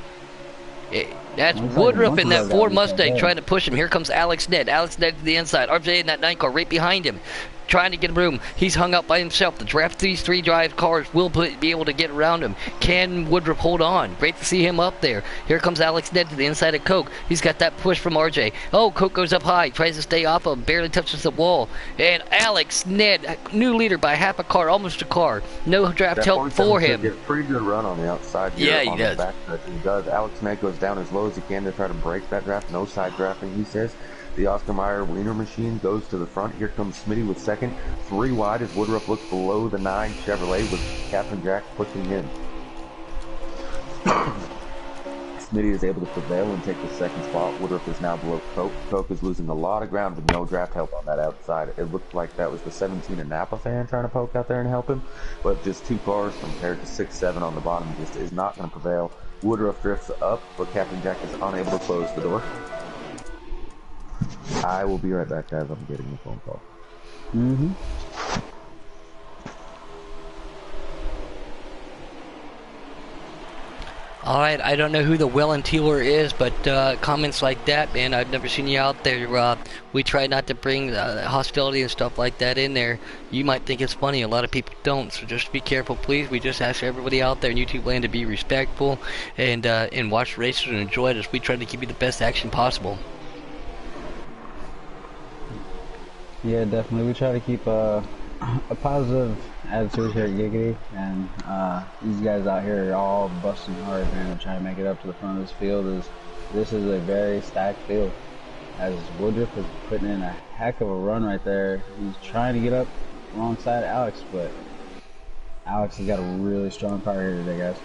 That's Woodruff in that Ford Mustang trying to push him. Here comes Alex Ned. Alex Ned to the inside. RJ in that 9 car right behind him, trying to get room. He's hung up by himself. The draft, these 3 drive cars will be able to get around him. Can Woodruff hold on? Great to see him up there. Here comes Alex Ned to the inside of Coke. He's got that push from RJ. Oh, Coke goes up high, tries to stay off of him, barely touches the wall. And Alex Ned, new leader by half a car, almost a car. No draft help for him. Get a pretty good run on the outside here. Yeah, he does. He does. Alex Ned goes down as low as he can to try to break that draft. No side drafting, he says. The Oscar Mayer Wiener machine goes to the front. Here comes Smitty with second. 3 wide as Woodruff looks below the 9 Chevrolet with Captain Jack pushing him. Smitty is able to prevail and take the second spot. Woodruff is now below Coke. Coke is losing a lot of ground with no draft help on that outside. It looked like that was the 17 and Napa fan trying to poke out there and help him. But just 2 cars compared to 6-7 on the bottom just is not going to prevail. Woodruff drifts up, but Captain Jack is unable to close the door. I will be right back, guys. I'm getting a phone call. Alright, I don't know who the Wellenteeler is, but comments like that, man, I've never seen you out there. We try not to bring hostility and stuff like that in there. You might think it's funny, a lot of people don't, so just be careful, please. We just ask everybody out there in YouTube land to be respectful and watch races and enjoy it as we try to give you the best action possible. Yeah, definitely. We try to keep a positive attitude here at Giggity, and these guys out here are all busting hard, man, and trying to make it up to the front of this field. This is a very stacked field, as Woodruff is putting in a heck of a run right there. He's trying to get up alongside Alex, but Alex has got a really strong car here today, guys.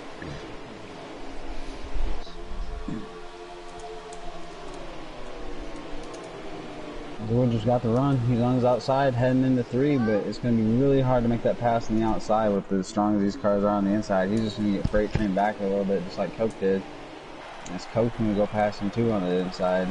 Woodruff's got the run. He's on his outside heading into 3, but it's going to be really hard to make that pass on the outside with as strong as these cars are on the inside. He's just going to get freight trained back a little bit, just like Coke did. As Coke going to go past him too on the inside.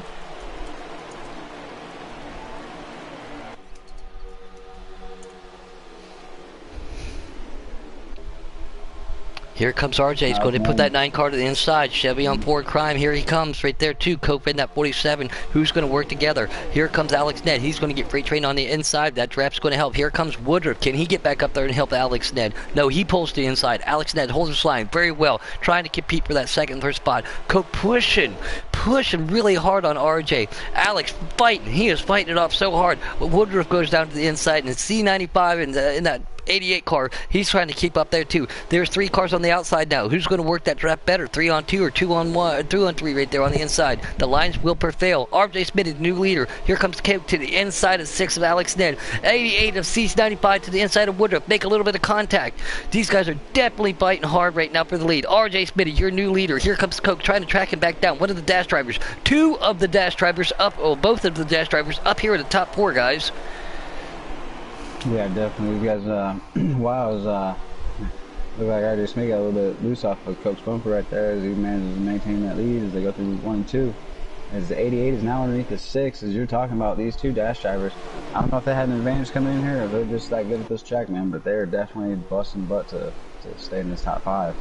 Here comes RJ. He's going to put that 9 car to the inside. Chevy on Ford Crime. Here he comes right there too. Cope in that 47. Who's going to work together? Here comes Alex Ned. He's going to get freight train on the inside. That draft's going to help. Here comes Woodruff. Can he get back up there and help Alex Ned? No, he pulls to the inside. Alex Ned holds his line very well, trying to compete for that second, third spot. Cope pushing really hard on RJ. Alex fighting. He is fighting it off so hard. But Woodruff goes down to the inside, and it's C95 in that 88 car, he's trying to keep up there too. There's 3 cars on the outside now. Who's going to work that draft better? 3 on 2 or 2 on 1, 2 on 3 right there on the inside. The lines will prevail. RJ Smith is the new leader. Here comes Kim to the inside of 6 of Alex Ned. 88 of C95 to the inside of Woodruff. Make a little bit of contact. These guys are definitely fighting hard right now for the lead. RJ Smith, your new leader. Here comes Coke trying to track him back down. One of the dash drivers. 2 of the dash drivers up, both of the dash drivers up here in the top 4, guys. Yeah, definitely. You guys, wow, look like RJ Smith got a little bit loose off of Coke's bumper right there as he manages to maintain that lead as they go through 1 and 2. As the 88 is now underneath the 6, as you're talking about these 2 dash drivers. I don't know if they had an advantage coming in here or they're just that good at this track, man, but they're definitely busting butt to stay in this top 5.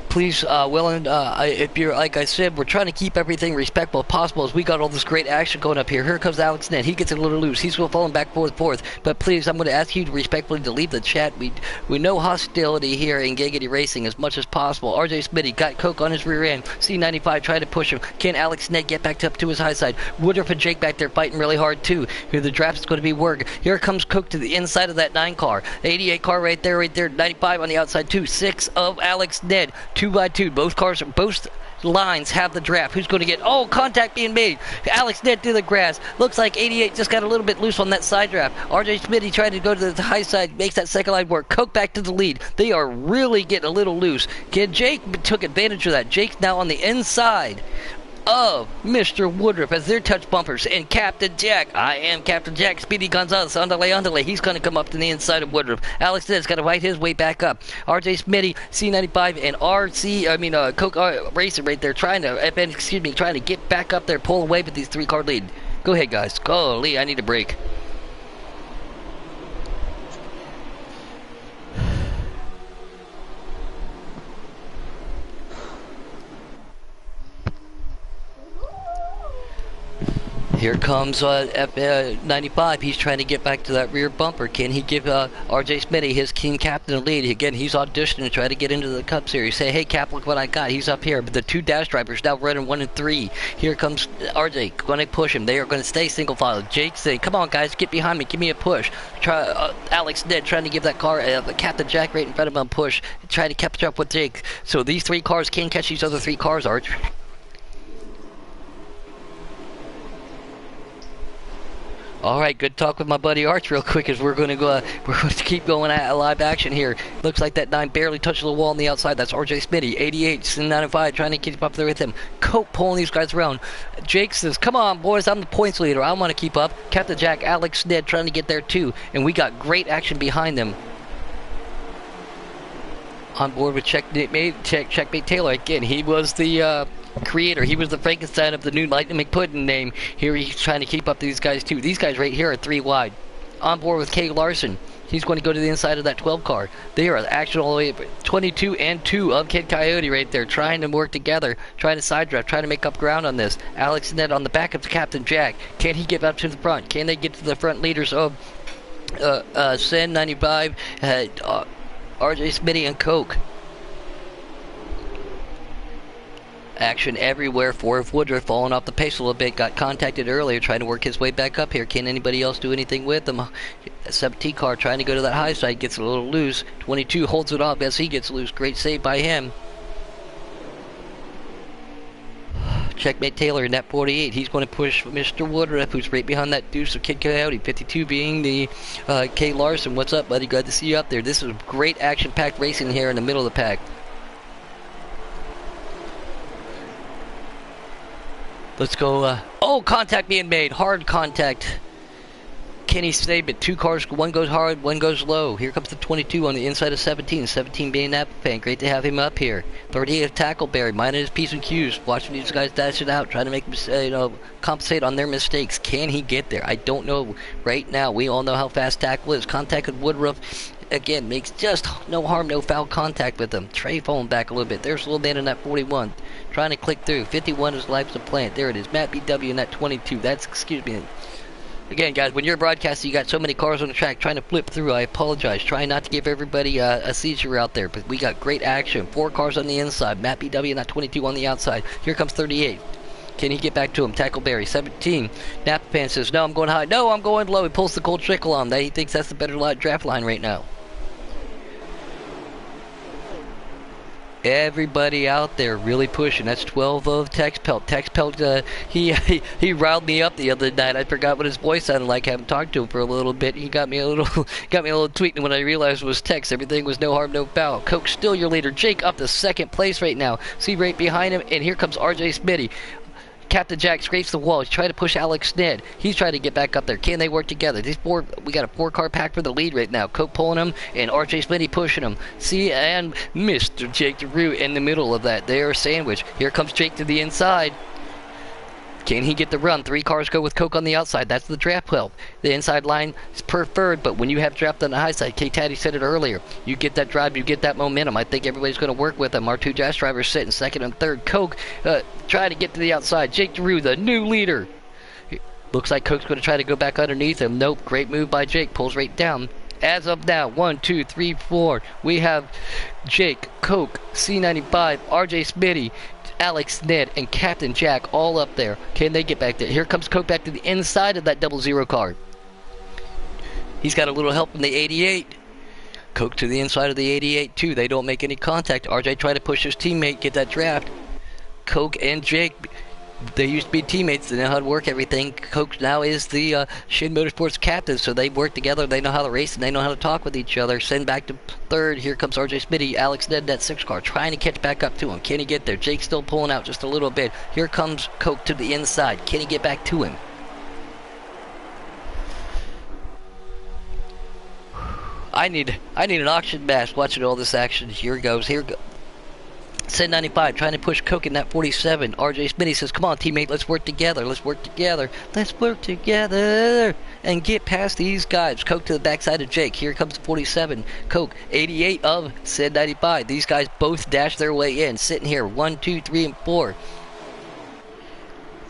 Please, Willen, if you're, like I said, we're trying to keep everything respectful as possible as we got all this great action going up here. Here comes Alex Ned. He gets a little loose. He's going falling back forth. But please, I'm going to ask you to respectfully to leave the chat. We know hostility here in Giggity Racing as much as possible. RJ Smitty got Coke on his rear end. C95 trying to push him. Can Alex Ned get back up to his high side? Woodruff and Jake back there fighting really hard too. Here the draft is going to be work. Here comes Coke to the inside of that 9 car. 88 car right there. 95 on the outside too. 6 of Alex Ned. 2 by 2. Both lines have the draft. Who's going to get... Oh, contact being made. Alex Ned through the grass. Looks like 88 just got a little bit loose on that side draft. RJ Smitty tried to go to the high side. Makes that second line work. Coke back to the lead. They are really getting a little loose. Jake took advantage of that. Jake's now on the inside of Mr. Woodruff as their touch bumpers. And Captain Jack, I am Captain Jack, Speedy Gonzalez, underlay. He's going to come up to the inside of Woodruff. Alex Ned's got to fight his way back up. RJ Smitty, C95, and Coke Racing right there trying to get back up there, pull away with these 3-car lead. Go ahead, guys. Go, Lee, I need a break. Here comes F95. He's trying to get back to that rear bumper. Can he give RJ Smitty, his team captain, a lead? Again, he's auditioning to try to get into the Cup Series. Say, hey, Cap, look what I got. He's up here. But the 2 dash drivers now running 1 and 3. Here comes RJ. Going to push him. They are going to stay single file. Jake saying, come on, guys, get behind me. Give me a push. Alex Ned trying to give that car, Captain Jack right in front of him, push. Try to catch up with Jake. So these 3 cars can catch these other 3 cars, Arch. All right, good talk with my buddy Arch real quick as we're going to keep going at live action here. Looks like that 9 barely touched the wall on the outside. That's RJ Smitty, 88, 95, trying to keep up there with him. Cope pulling these guys around. Jake says, come on, boys, I'm the points leader. I want to keep up. Captain Jack, Alex Ned trying to get there too. And we got great action behind them. On board with Checkmate Taylor. Again, he was the... creator. He was the Frankenstein of the new Lightning McPuddin name. Here he's trying to keep up these guys too. These guys right here are 3 wide. On board with Kay Larson. He's going to go to the inside of that 12 car. They are actually all the way up 22 and 2 of Kid Coyote right there, trying to work together, trying to side draft, trying to make up ground on this. Alex Ned on the back of the Captain Jack. Can he get up to the front? Can they get to the front leaders of Sen 95, RJ Smitty, and Coke? Action everywhere for Woodruff, falling off the pace a little bit. Got contacted earlier, trying to work his way back up here. Can anybody else do anything with him? 17 car trying to go to that high side, gets a little loose. 22 holds it off as he gets loose. Great save by him. Checkmate Taylor in that 48. He's going to push Mr. Woodruff, who's right behind that deuce of Kid Coyote. 52 being the Kay Larson. What's up, buddy? Glad to see you up there. This is great action-packed racing here in the middle of the pack. Let's go. Oh, contact being made. Hard contact. Can he save it? 2 cars. 1 goes hard, 1 goes low. Here comes the 22 on the inside of 17. 17 being that fan. Great to have him up here. 38 of Tackleberry. Minding his P's and Q's. Watching these guys dash it out. Trying to make compensate on their mistakes. Can he get there? I don't know right now. We all know how fast Tackle is. Contact with Woodruff. Again, makes just no harm, no foul contact with them. Trey falling back a little bit. There's a little man in that 41. Trying to click through. 51 is Life's a Plant. There it is. Matt BW in that 22. That's, excuse me. Again, guys, when you're broadcasting, you got so many cars on the track trying to flip through. I apologize. Trying not to give everybody a seizure out there. But we got great action. 4 cars on the inside. Matt BW in that 22 on the outside. Here comes 38. Can he get back to him? Tackleberry, 17. Napapan says, no, I'm going high. No, I'm going low. He pulls the gold trickle on that. He thinks that's the better draft line right now. Everybody out there really pushing. That's 12 of Texpelt. Texpelt, he riled me up the other night. I forgot what his voice sounded like. I haven't talked to him for a little bit. He got me a little tweet, and when I realized it was Tex, everything was no harm, no foul. Coke still your leader. Jake up to second place right now. See right behind him, and here comes RJ Smitty. Captain Jack scrapes the wall. He's trying to push Alex Ned. He's trying to get back up there. Can they work together? We got a 4-car pack for the lead right now. Coke pulling him and RJ Smitty pushing him. See, and Mr. Jake DeRue in the middle of that. They're sandwich. Here comes Jake to the inside. Can he get the run? 3 cars go with Coke on the outside. That's the draft help. The inside line is preferred, but when you have draft on the high side, K-Taddy said it earlier, you get that drive, you get that momentum. I think everybody's going to work with him. Our 2 dash drivers sitting second and third. Coke trying to get to the outside. Jake DeRue, the new leader. Looks like Coke's going to try to go back underneath him. Nope, great move by Jake. Pulls right down. As of now, 1, 2, 3, 4. We have Jake, Coke, C95, RJ Smitty, Alex Ned, and Captain Jack all up there. Can they get back there? Here comes Coke back to the inside of that 00 car. He's got a little help from the 88. Coke to the inside of the 88 too. They don't make any contact. RJ tried to push his teammate, get that draft. Coke and Jake, they used to be teammates. They know how to work everything. Coke now is the Shin Motorsports captain, so they work together. They know how to race, and they know how to talk with each other. Send back to third. Here comes RJ Smitty. Alex Ned, that 6 car, trying to catch back up to him. Can he get there? Jake's still pulling out just a little bit. Here comes Coke to the inside. Can he get back to him? I need an oxygen mask watching all this action. Here goes. Sin 95 trying to push Coke in that 47. RJ Smitty says, come on, teammate, let's work together. Let's work together. Let's work together and get past these guys. Coke to the backside of Jake. Here comes the 47. Coke, 88 of Sin 95. These guys both dash their way in. Sitting here, 1, 2, 3, and 4.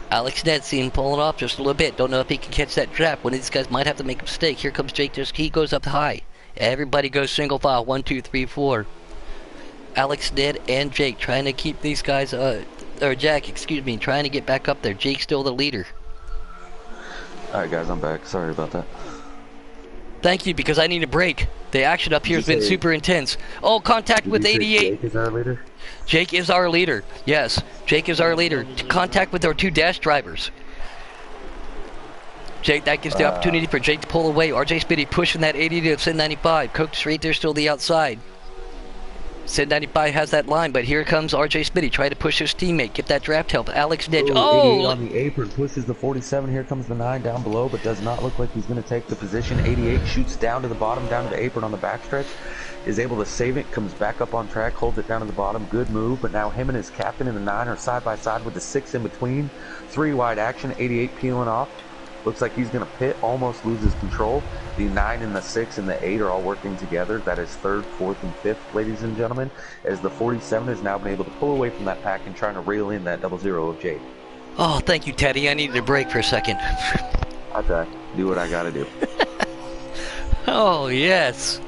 Alex Ned seen him pulling off just a little bit. Don't know if he can catch that draft. One of these guys might have to make a mistake. Here comes Jake. He goes up high. Everybody goes single file. 1, 2, 3, 4. Alex, Ned, and Jake trying to keep these guys, or Jack, excuse me, trying to get back up there. Jake's still the leader. Alright guys, I'm back. Sorry about that. Thank you, because I need a break. The action up here has been super intense. Oh, contact with 88. Jake is our leader? Jake is our leader. Yes, Jake is our leader. Contact with our 2 dash drivers. Jake, that gives the opportunity for Jake to pull away. RJ Smitty pushing that 80 to Sin 95. Coke's right there, still the outside. Sin 95 has that line, but here comes RJ Smitty trying to push his teammate, get that draft help. Alex Nitch. Oh! On the apron, pushes the 47. Here comes the 9 down below, but does not look like he's going to take the position. 88 shoots down to the bottom, down to the apron on the backstretch. Is able to save it, comes back up on track, holds it down to the bottom. Good move, but now him and his captain in the 9 are side by side with the 6 in between. 3 wide action, 88 peeling off. Looks like he's going to pit, almost loses control. The 9 and the 6 and the 8 are all working together. That is 3rd, 4th, and 5th, ladies and gentlemen, as the 47 has now been able to pull away from that pack and trying to reel in that 00 of Jade. Oh, thank you, Teddy. I needed a break for a second. I try. Do what I got to do. Oh, yes.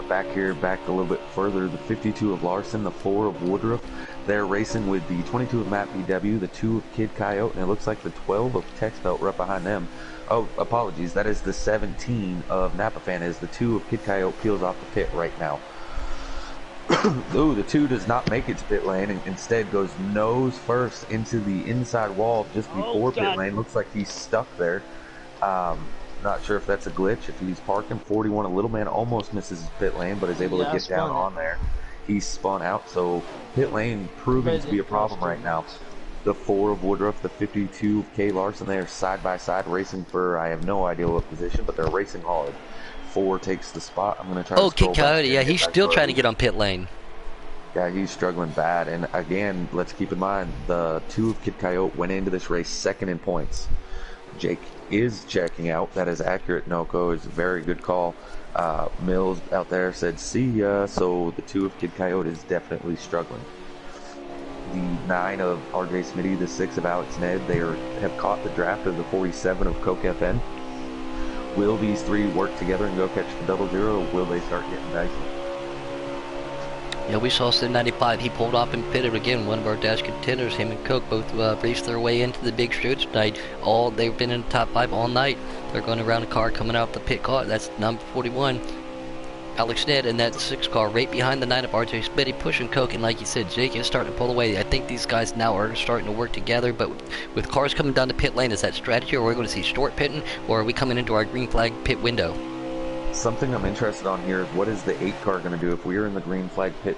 Back a little bit further, the 52 of Larson, the 4 of Woodruff. They're racing with the 22 of Matt BW, the 2 of Kid Coyote, and it looks like the 12 of Texbelt right behind them. Oh, apologies, that is the 17 of Napa Fan, as the 2 of Kid Coyote peels off the pit right now. Ooh, the 2 does not make its pit lane and instead goes nose first into the inside wall just before pit lane. Looks like he's stuck there. Not sure if that's a glitch, if he's parking. 41, a little man almost misses his pit lane, but is able to get down on there. He's spun out, so pit lane proving to be a problem right now. The 4 of Woodruff, the 52 of K. Larson, they are side by side racing for, I have no idea what position, but they're racing hard. 4 takes the spot. I'm going to try to Kid Coyote, yeah, he's still trying to get on pit lane. Yeah, he's struggling bad. And again, let's keep in mind, the 2 of Kid Coyote went into this race second in points. Jake is checking out. That is accurate. Noco is a very good call. Mills out there said, see ya. So the 2 of Kid Coyote is definitely struggling. The 9 of RJ Smitty, the 6 of Alex Ned, they have caught the draft of the 47 of Coke FN. Will these 3 work together and go catch the 00, or will they start getting dicey? Yeah, we saw Sin 95. He pulled off and pitted again. One of our dash contenders, him and Coke, both raced their way into the big show tonight. They've been in the top 5 all night. They're going around the car coming out the pit car. That's number 41. Alex Ned in that 6 car right behind the 9 of RJ Smitty pushing Coke, and like you said, Jake is starting to pull away. I think these guys now are starting to work together, but with cars coming down the pit lane, is that strategy, or are we going to see short pitting, or are we coming into our green flag pit window? Something I'm interested on here is what is the 8 car going to do if we are in the green flag pit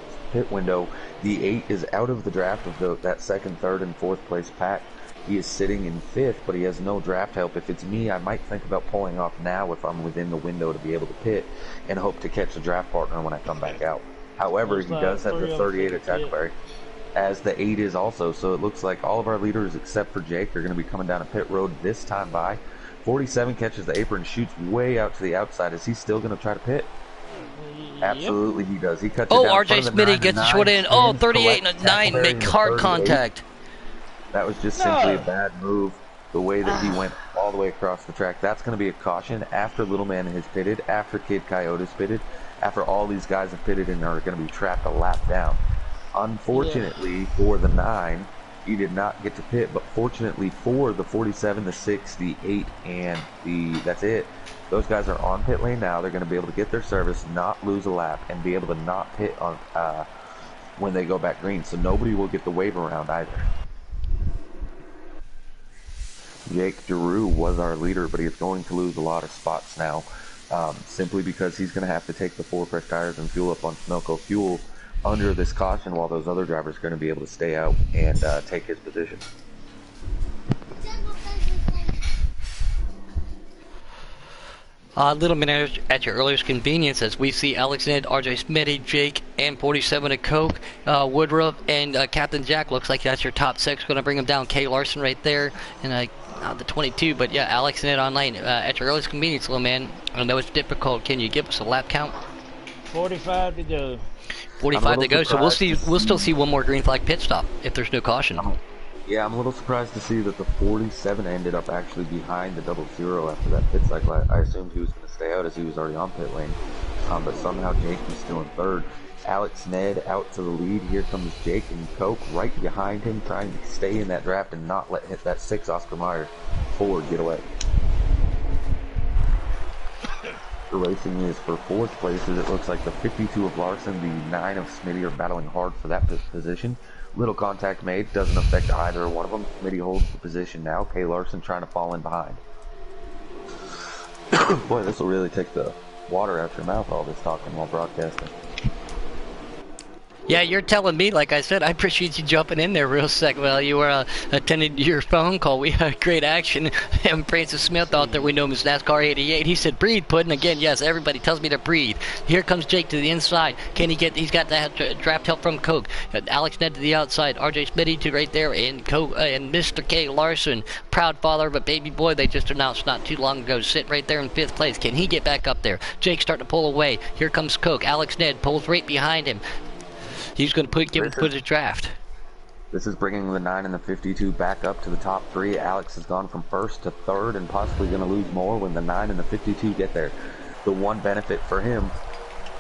window? The 8 is out of the draft of that 2nd, 3rd, and 4th place pack. He is sitting in 5th, but he has no draft help. If it's me, I might think about pulling off now if I'm within the window to be able to pit and hope to catch a draft partner when I come back out. However, he does have the 38 attack barrier, as the 8 is also, so it looks like all of our leaders except for Jake are going to be coming down a pit road this time by. 47 catches the apron, shoots way out to the outside. Is he still going to try to pit? Absolutely he does. He cuts it down. RJ Smitty gets the short end. 38 and a 9 make hard contact. That was just simply a bad move. The way that he went all the way across the track. That's going to be a caution after Little Man has pitted, after Kid Coyote has pitted, after all these guys have pitted and are going to be trapped a lap down. Unfortunately for the 9, he did not get to pit, but fortunately for the 47, the 6, the 8, and that's it. Those guys are on pit lane now. They're going to be able to get their service, not lose a lap, and be able to not pit on when they go back green. So nobody will get the wave around either. Jake Giroux was our leader, but he is going to lose a lot of spots now, simply because he's going to have to take the 4 fresh tires and fuel up on Sunoco fuel under this caution, while those other drivers are going to be able to stay out and take his position. Little minute at your earliest convenience as we see Alex Ned, RJ Smitty, Jake, and 47 at Coke, Woodruff, and Captain Jack. Looks like that's your top 6. Going to bring him down. Kay Larson right there, and the 22. But yeah, Alex Ned online at your earliest convenience, little man. I know it's difficult. Can you give us a lap count? 45 to go. 45 to go. So we'll still see one more green flag pit stop if there's no caution. Yeah, I'm a little surprised to see that the 47 ended up actually behind the 00 after that pit cycle. I assumed he was going to stay out as he was already on pit lane, but somehow Jake was still in 3rd. Alex Ned out to the lead. Here comes Jake and Coke right behind him, trying to stay in that draft and not let hit that 6 Oscar Mayer forward get away. The racing is for 4th places. It looks like the 52 of Larson, the 9 of Smitty are battling hard for that position. Little contact made, doesn't affect either one of them. Smitty holds the position now. Kay Larson trying to fall in behind. Boy, this will really take the water out your mouth, all this talking while broadcasting. Yeah, you're telling me, like I said, I appreciate you jumping in there real sec while you were attending to your phone call. We had great action. And Francis Smith out there, we know him as NASCAR 88. He said, breathe, Puddin'. Again, yes, everybody tells me to breathe. Here comes Jake to the inside. Can he get, he's got that draft help from Coke. Alex Ned to the outside. RJ Smitty to right there. And Coke, and Mr. K. Larson, proud father of a baby boy they just announced not too long ago, sitting right there in 5th place. Can he get back up there? Jake's starting to pull away. Here comes Coke. Alex Ned pulls right behind him. He's going to give him his draft. This is bringing the 9 and the 52 back up to the top 3. Alex has gone from 1st to 3rd and possibly going to lose more when the 9 and the 52 get there. The one benefit for him,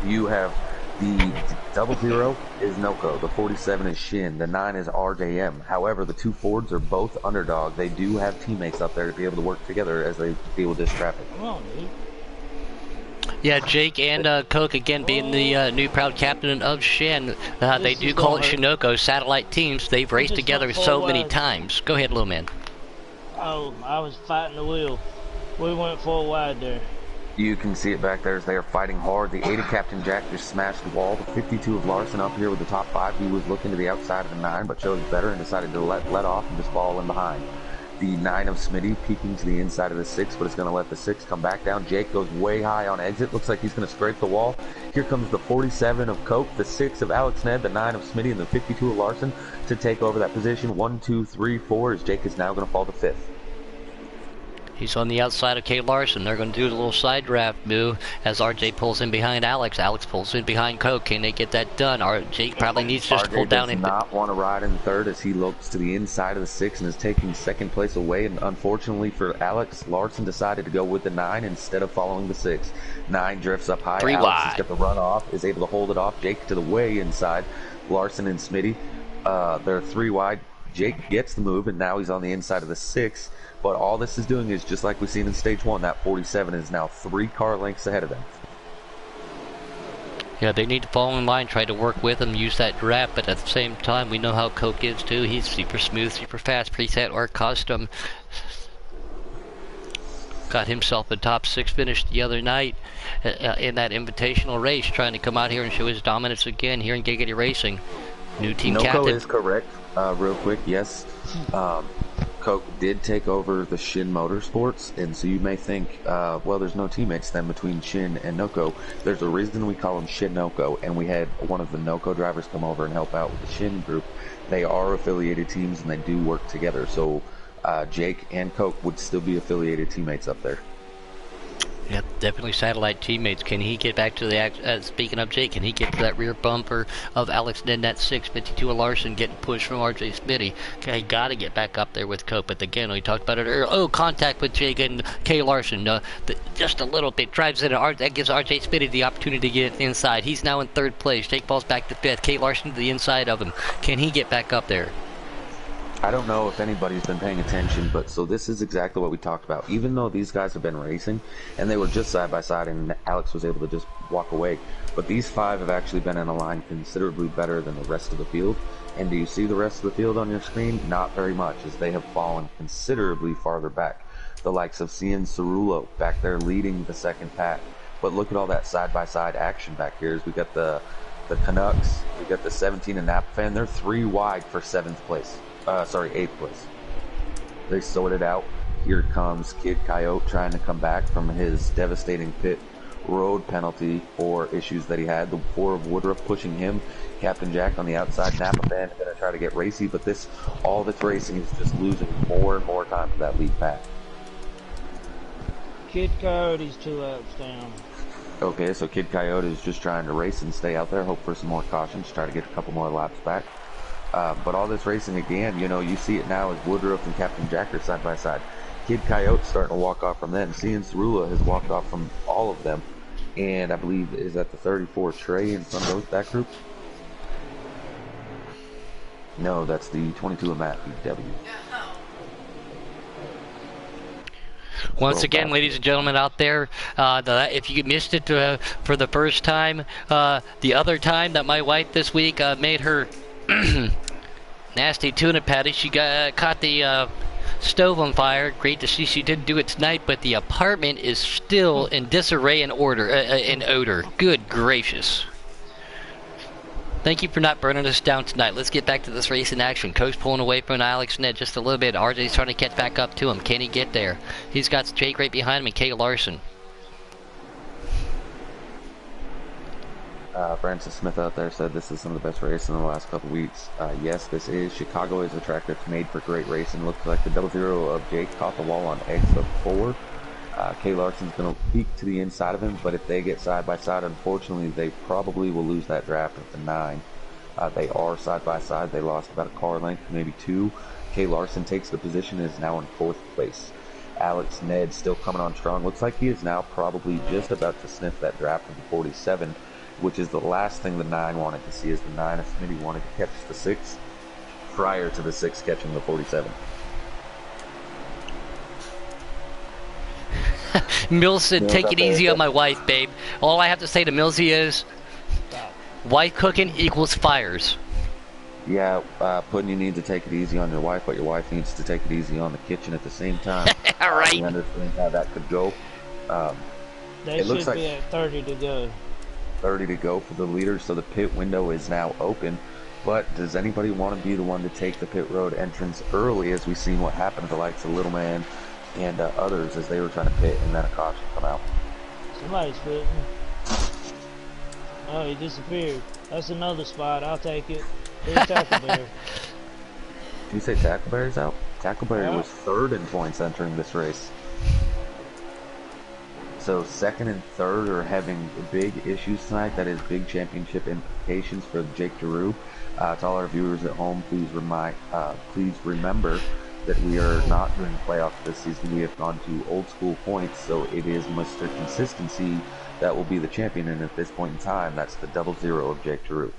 you have the 00 is Noco, the 47 is Shin, the 9 is RJM. However, the 2 Fords are both underdog. They do have teammates up there to be able to work together as they deal with this traffic. Come on, dude. Yeah, Jake and Coke again being the new proud captain of Shin. They do call it Sunoco satellite teams. They've raced together so many times. Go ahead, little man. Oh, I was fighting the wheel. We went 4 wide there. You can see it back there as they are fighting hard. The 8 of Captain Jack just smashed the wall. The 52 of Larson up here with the top 5. He was looking to the outside of the 9, but chose better and decided to let off and just fall in behind. The 9 of Smitty peeking to the inside of the 6, but it's going to let the 6 come back down. Jake goes way high on exit. Looks like he's going to scrape the wall. Here comes the 47 of Coke, the 6 of Alex Ned, the 9 of Smitty, and the 52 of Larson to take over that position. 1, 2, 3, 4 as Jake is now going to fall to 5th. He's on the outside of Kay Larson. They're going to do a little side draft move as RJ pulls in behind Alex. Alex pulls in behind Coke. Can they get that done? Jake probably needs just to pull RJ down does and not want to ride in third as he looks to the inside of the 6 and is taking second place away. And unfortunately for Alex, Larson decided to go with the 9 instead of following the 6. 9 drifts up high. 3 Alex wide. has got the run off, is able to hold it off. Jake to the way inside. Larson and Smitty, they're 3 wide. Jake gets the move, and now he's on the inside of the 6. But all this is doing is just like we've seen in stage 1. That 47 is now 3 car lengths ahead of them. Yeah, they need to fall in line, try to work with him, use that draft, but at the same time, we know how Coke is too. He's super smooth, super fast, preset or custom. Got himself a top 6 finish the other night in that invitational race, trying to come out here and show his dominance again here in Giggity Racing. New team Noco captain. is correct. Real quick, yes. Coke did take over the Shin Motorsports, and so you may think, well, there's no teammates then between Shin and Noco. There's a reason we call them Shin Noco, and we had one of the Noco drivers come over and help out with the Shin group. They are affiliated teams, and they do work together, so Jake and Coke would still be affiliated teammates up there. Yep, definitely satellite teammates. Can he get back to the, speaking of Jake, can he get to that rear bumper of Alex Ned, that 652 of Larson getting pushed from RJ Smitty? Okay, got to get back up there with Cope. But again, we talked about it earlier. Oh, contact with Jake and Kay Larson. Just a little bit. Drives in. That gives RJ Smitty the opportunity to get inside. He's now in 3rd place. Jake falls back to 5th. Kay Larson to the inside of him. Can he get back up there? I don't know if anybody's been paying attention, but so this is exactly what we talked about. Even though these guys have been racing, and they were just side by side, and Alex was able to just walk away, but these 5 have actually been in a line considerably better than the rest of the field. And do you see the rest of the field on your screen? Not very much, as they have fallen considerably farther back. The likes of Cian Cerullo back there leading the 2nd pack. But look at all that side by side action back here. As we got the Canucks, we got the 17 and Napa fan. They're 3 wide for 7th place. 8th place. They sorted out. Here comes Kid Coyote trying to come back from his devastating pit road penalty or issues that he had. The 4 of Woodruff pushing him. Captain Jack on the outside. Napa Band going to try to get racy, but all this racing is just losing more and more time to that lead pack. Kid Coyote's 2 laps down. Okay, so Kid Coyote is just trying to race and stay out there, hope for some more caution, to try to get a couple more laps back. But all this racing again, you see it now as Woodruff and Captain Jack are side by side. Kid Coyote's starting to walk off from them. Cian Cerullo has walked off from all of them. And I believe, is that the 34 Trey in front of that group? No, that's the 22 of Matt BW. Once again, ladies and gentlemen out there, if you missed it for the first time, the other time that my wife this week made her nasty tuna patty, she caught the stove on fire. Great to see she didn't do it tonight, but the apartment is still in disarray and odor. Good gracious. Thank you for not burning us down tonight. Let's get back to this race in action. Coach pulling away from Alex Ned just a little bit. RJ's trying to catch back up to him. Can he get there? He's got Jake right behind him and Kay Larson. Francis Smith out there said this is some of the best races in the last couple weeks. Yes, this is. Chicago is a track that's made for great racing. Looks like the 00 of Jake caught the wall on exit 4. Kay Larson's going to peek to the inside of him, but if they get side by side, unfortunately, they probably will lose that draft at the 9. They are side by side. They lost about a car length, maybe 2. Kay Larson takes the position and is now in 4th place. Alex Ned still coming on strong. Looks like he is now probably just about to sniff that draft of the 47, which is the last thing the 9 wanted to see, as the 9 of Smitty wanted to catch the 6 prior to the 6 catching the 47. Mills said, take it easy on my wife, babe. All I have to say to Millsy is, wife cooking equals fires. Yeah, Puddin', you need to take it easy on your wife, but your wife needs to take it easy on the kitchen at the same time. All right. You understand how that could go. They should be at 30 to go. 30 to go for the leaders, so the pit window is now open. But does anybody want to be the one to take the pit road entrance early, as we've seen what happened to the likes of Little Man and others as they were trying to pit and then a caution come out? Somebody's pitting. Oh, he disappeared. That's another spot. I'll take it. Here's Tackle Bear. Did you say Tackleberry's out? Tackleberry was 3rd in points entering this race. So second and third are having big issues tonight. That is big championship implications for Jake Giroux. To all our viewers at home, please remember that we are not doing playoffs this season. We have gone to old school points, so it is Mr. Consistency that will be the champion. And at this point in time, that's the 00 of Jake Giroux.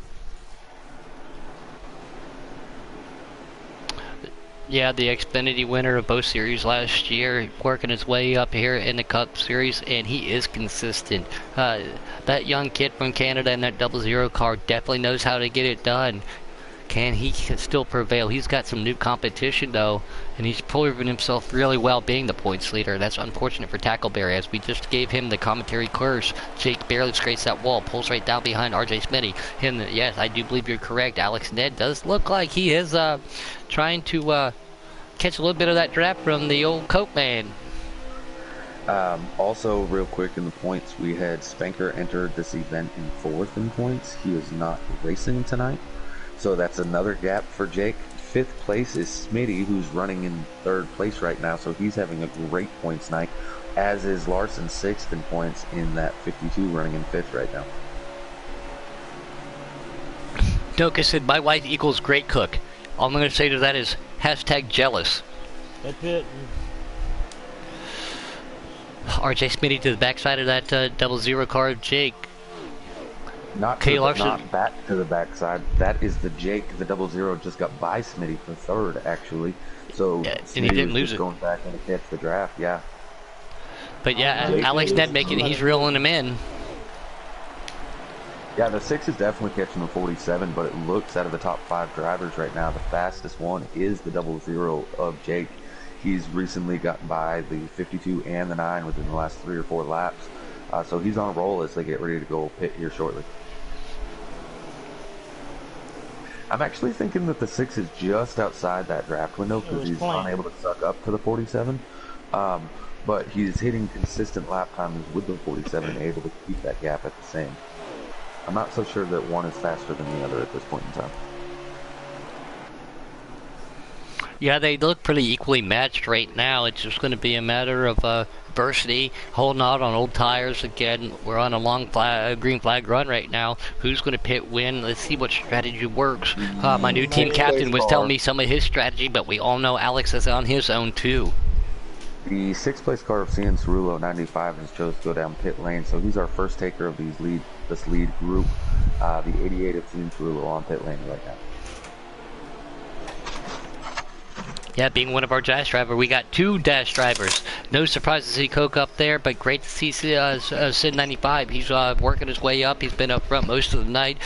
Yeah, the Xfinity winner of both series last year, working his way up here in the Cup Series, and he is consistent. That young kid from Canada in that 00 car definitely knows how to get it done. Can he still prevail? He's got some new competition, though, and he's proven himself really well being the points leader. That's unfortunate for Tackleberry, as we just gave him the commentary curse. Jake barely scrapes that wall, pulls right down behind RJ Smitty. And yes, I do believe you're correct. Alex Ned does look like he is trying to catch a little bit of that draft from the old Coke man. Also, real quick in the points, we had Spanker entered this event in 4th in points. He is not racing tonight, so that's another gap for Jake. 5th place is Smitty, who's running in 3rd place right now, so he's having a great points night, as is Larson 6th in points in that 52, running in 5th right now. Doka said, my wife equals great cook. All I'm going to say to that is #jealous. That's it. RJ Smitty to the backside of that 00 car of Jake. Not back to the backside. That is the Jake. The 00 just got by Smitty for 3rd, actually. So yeah, and he didn't lose it. Going back in to catch the draft, yeah. But yeah, Alex Ned he's reeling him in. Yeah, the 6 is definitely catching the 47, but it looks out of the top 5 drivers right now, the fastest one is the 00 of Jake. He's recently gotten by the 52 and the 9 within the last 3 or 4 laps. So he's on a roll as they get ready to go pit here shortly. I'm actually thinking that the 6 is just outside that draft window because he's unable to suck up to the 47. But he's hitting consistent lap times with the 47 and able to keep that gap at the same. I'm not so sure that one is faster than the other at this point in time. Yeah, they look pretty equally matched right now. It's just going to be a matter of adversity, holding out on old tires again. We're on a long green flag run right now. Who's going to pit win? Let's see what strategy works. My new team captain was telling me some of his strategy, but we all know Alex is on his own too. The 6th place car of Cian Cerullo, 95, has chose to go down pit lane, so he's our first taker of this lead group. The 88 of Cian Cerullo on pit lane right now. Yeah, being one of our dash driver, we got 2 dash drivers. No surprise to see Coke up there, but great to see Sid 95. He's working his way up. He's been up front most of the night.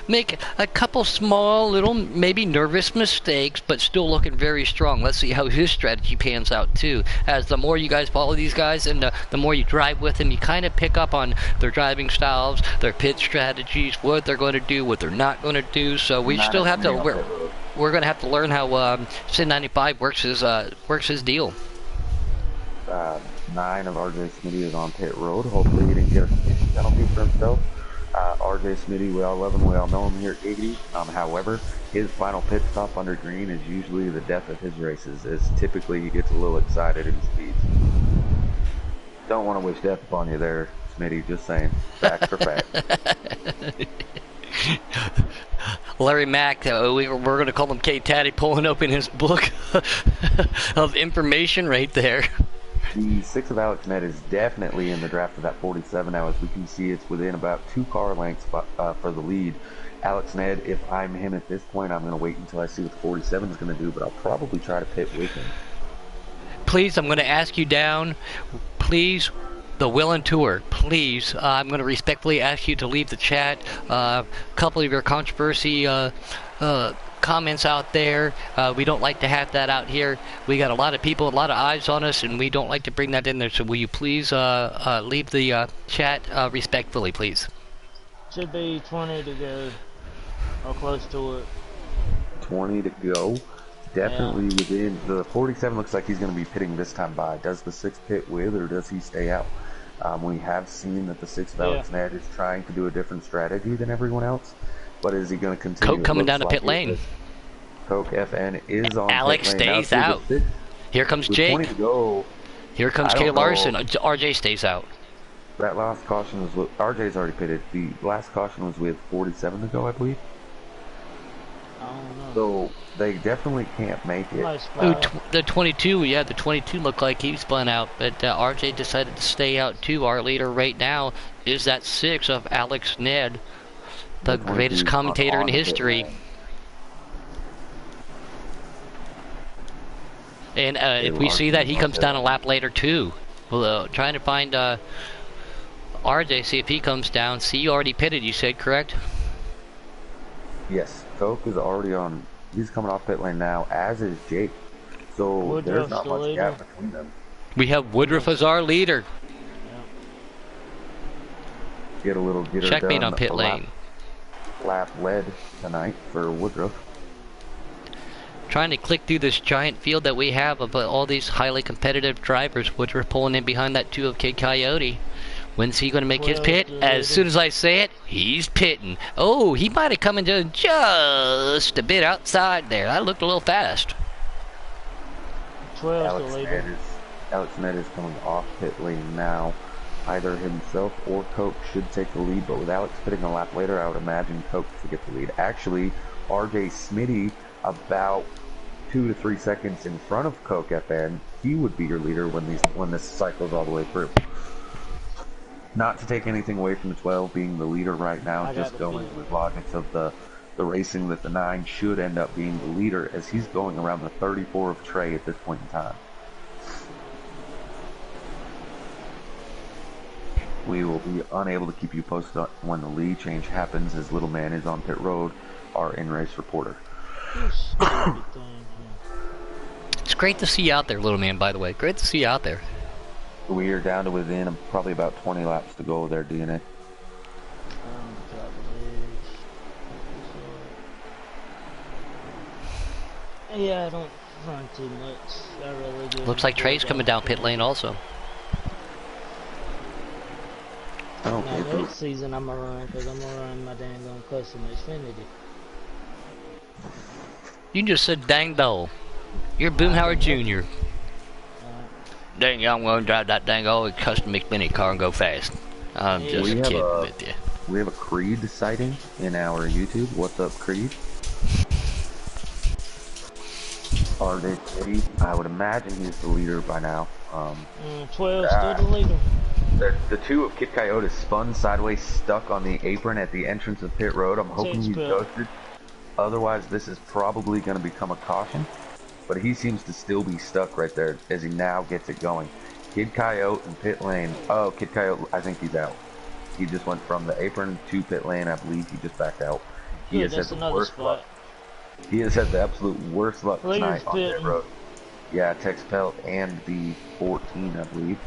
Make a couple small, little, maybe nervous mistakes, but still looking very strong. Let's see how his strategy pans out too. As the more you guys follow these guys and the more you drive with them, you kind of pick up on their driving styles, their pit strategies, what they're going to do, what they're not going to do. So we still have to. We're going to have to learn how Sid 95 works his deal. 9 of RJ Smitty is on pit road. Hopefully he didn't get a penalty for himself. RJ Smitty, we all love him. We all know him here at 80. However, his final pit stop under green is usually the death of his races, as typically he gets a little excited and speeds. Don't want to wish death upon you there, Smitty. Just saying. Facts for facts. Larry Mack, we're going to call him K-Taddy, pulling open his book of information right there. The 6 of Alex Ned is definitely in the draft of that 47 now. As we can see, it's within about 2 car lengths for the lead. Alex Ned, if I'm him at this point, I'm going to wait until I see what the 47 is going to do, but I'll probably try to pit with him. Please, I'm going to ask you down. Please, the Will and Tour, please, I'm going to respectfully ask you to leave the chat. A couple of your controversy comments out there. We don't like to have that out here. We got a lot of people, a lot of eyes on us, and we don't like to bring that in there. So will you please leave the chat respectfully, please? Should be 20 to go, or close to it. 20 to go. Definitely within. The 47 looks like he's going to be pitting this time by. Does the 6 pit with, or does he stay out? We have seen that the 6 Alex Ned is trying to do a different strategy than everyone else, but is he going to continue? Coke coming down to pit lane. Coke FN is on Alex pit lane. stays out. Here comes with Jake. 20 to go. Here comes I Kay don't know. Larson. RJ stays out. That last caution was with RJ's already pitted. The last caution was with 47 to go, I believe. I don't know. So they definitely can't make it. Somebody Ooh, spot. the 22, yeah, the 22 looked like he spun out, but RJ decided to stay out too. Our leader right now is that 6 of Alex Ned, the The greatest 22 commentator in on the pit history. lane. And Kay if we see Larson that, he on comes pit down a lane. lap later too. Well, trying to find RJ, see if he comes down. See, you already pitted, you said, correct? Yes, Coke is already on. He's coming off pit lane now, as is Jake. So Woodruff's there's not the much leader. gap between them. We have Woodruff as our leader. Get a little get her Checkmate done. on pit a lane. Lap led tonight for Woodruff. Trying to click through this giant field that we have of all these highly competitive drivers. Woodruff pulling in behind that 2 of Kid Coyote. When's he going to make his pit? As soon as I say it, he's pitting. Oh, he might have come in just a bit outside there. That looked a little fast. 12's Alex the leader. Ned is coming off pit lane now. Either himself or Coke should take the lead, but with Alex pitting a lap later, I would imagine Coke to get the lead. Actually, RJ Smitty about 2 to 3 seconds in front of Coke at the end. He would be your leader when this cycles all the way through. Not to take anything away from the 12 being the leader right now, just going with logics of the racing, that the 9 should end up being the leader, as he's going around the 34 of Trey at this point in time. We will be unable to keep you posted on when the lead change happens, as Little Man is on pit road, our in-race reporter. It's great to see you out there, little man, by the way. Great to see you out there. We are down to within probably about 20 laps to go there, DNA. Yeah, I don't run too much. I really do. Looks like Trey's coming down pit lane also. Okay, Now, next season I'm gonna run, because I'm gonna run my dang on custom Xfinity. You just said dang though. You're Boomhauer Jr. Dang, I'm going to drive that dang old custom Xfinity car and go fast. I'm just kidding with you. We have a Creed sighting in our YouTube. What's up, Creed? Are they Kitty? I would imagine he's the leader by now. 12 still the leader. The 2 of Kid Coyote spun sideways, stuck on the apron at the entrance of pit road. I'm hoping he's ghosted. Otherwise, this is probably going to become a caution. But he seems to still be stuck right there as he now gets it going. Kid Coyote in pit lane. Oh, Kid Coyote, I think he's out. He just went from the apron to pit lane. I believe he just backed out. He has had the worst luck. He has had the absolute worst luck tonight on pit road. Yeah, Tex Pelt and the 14, I believe,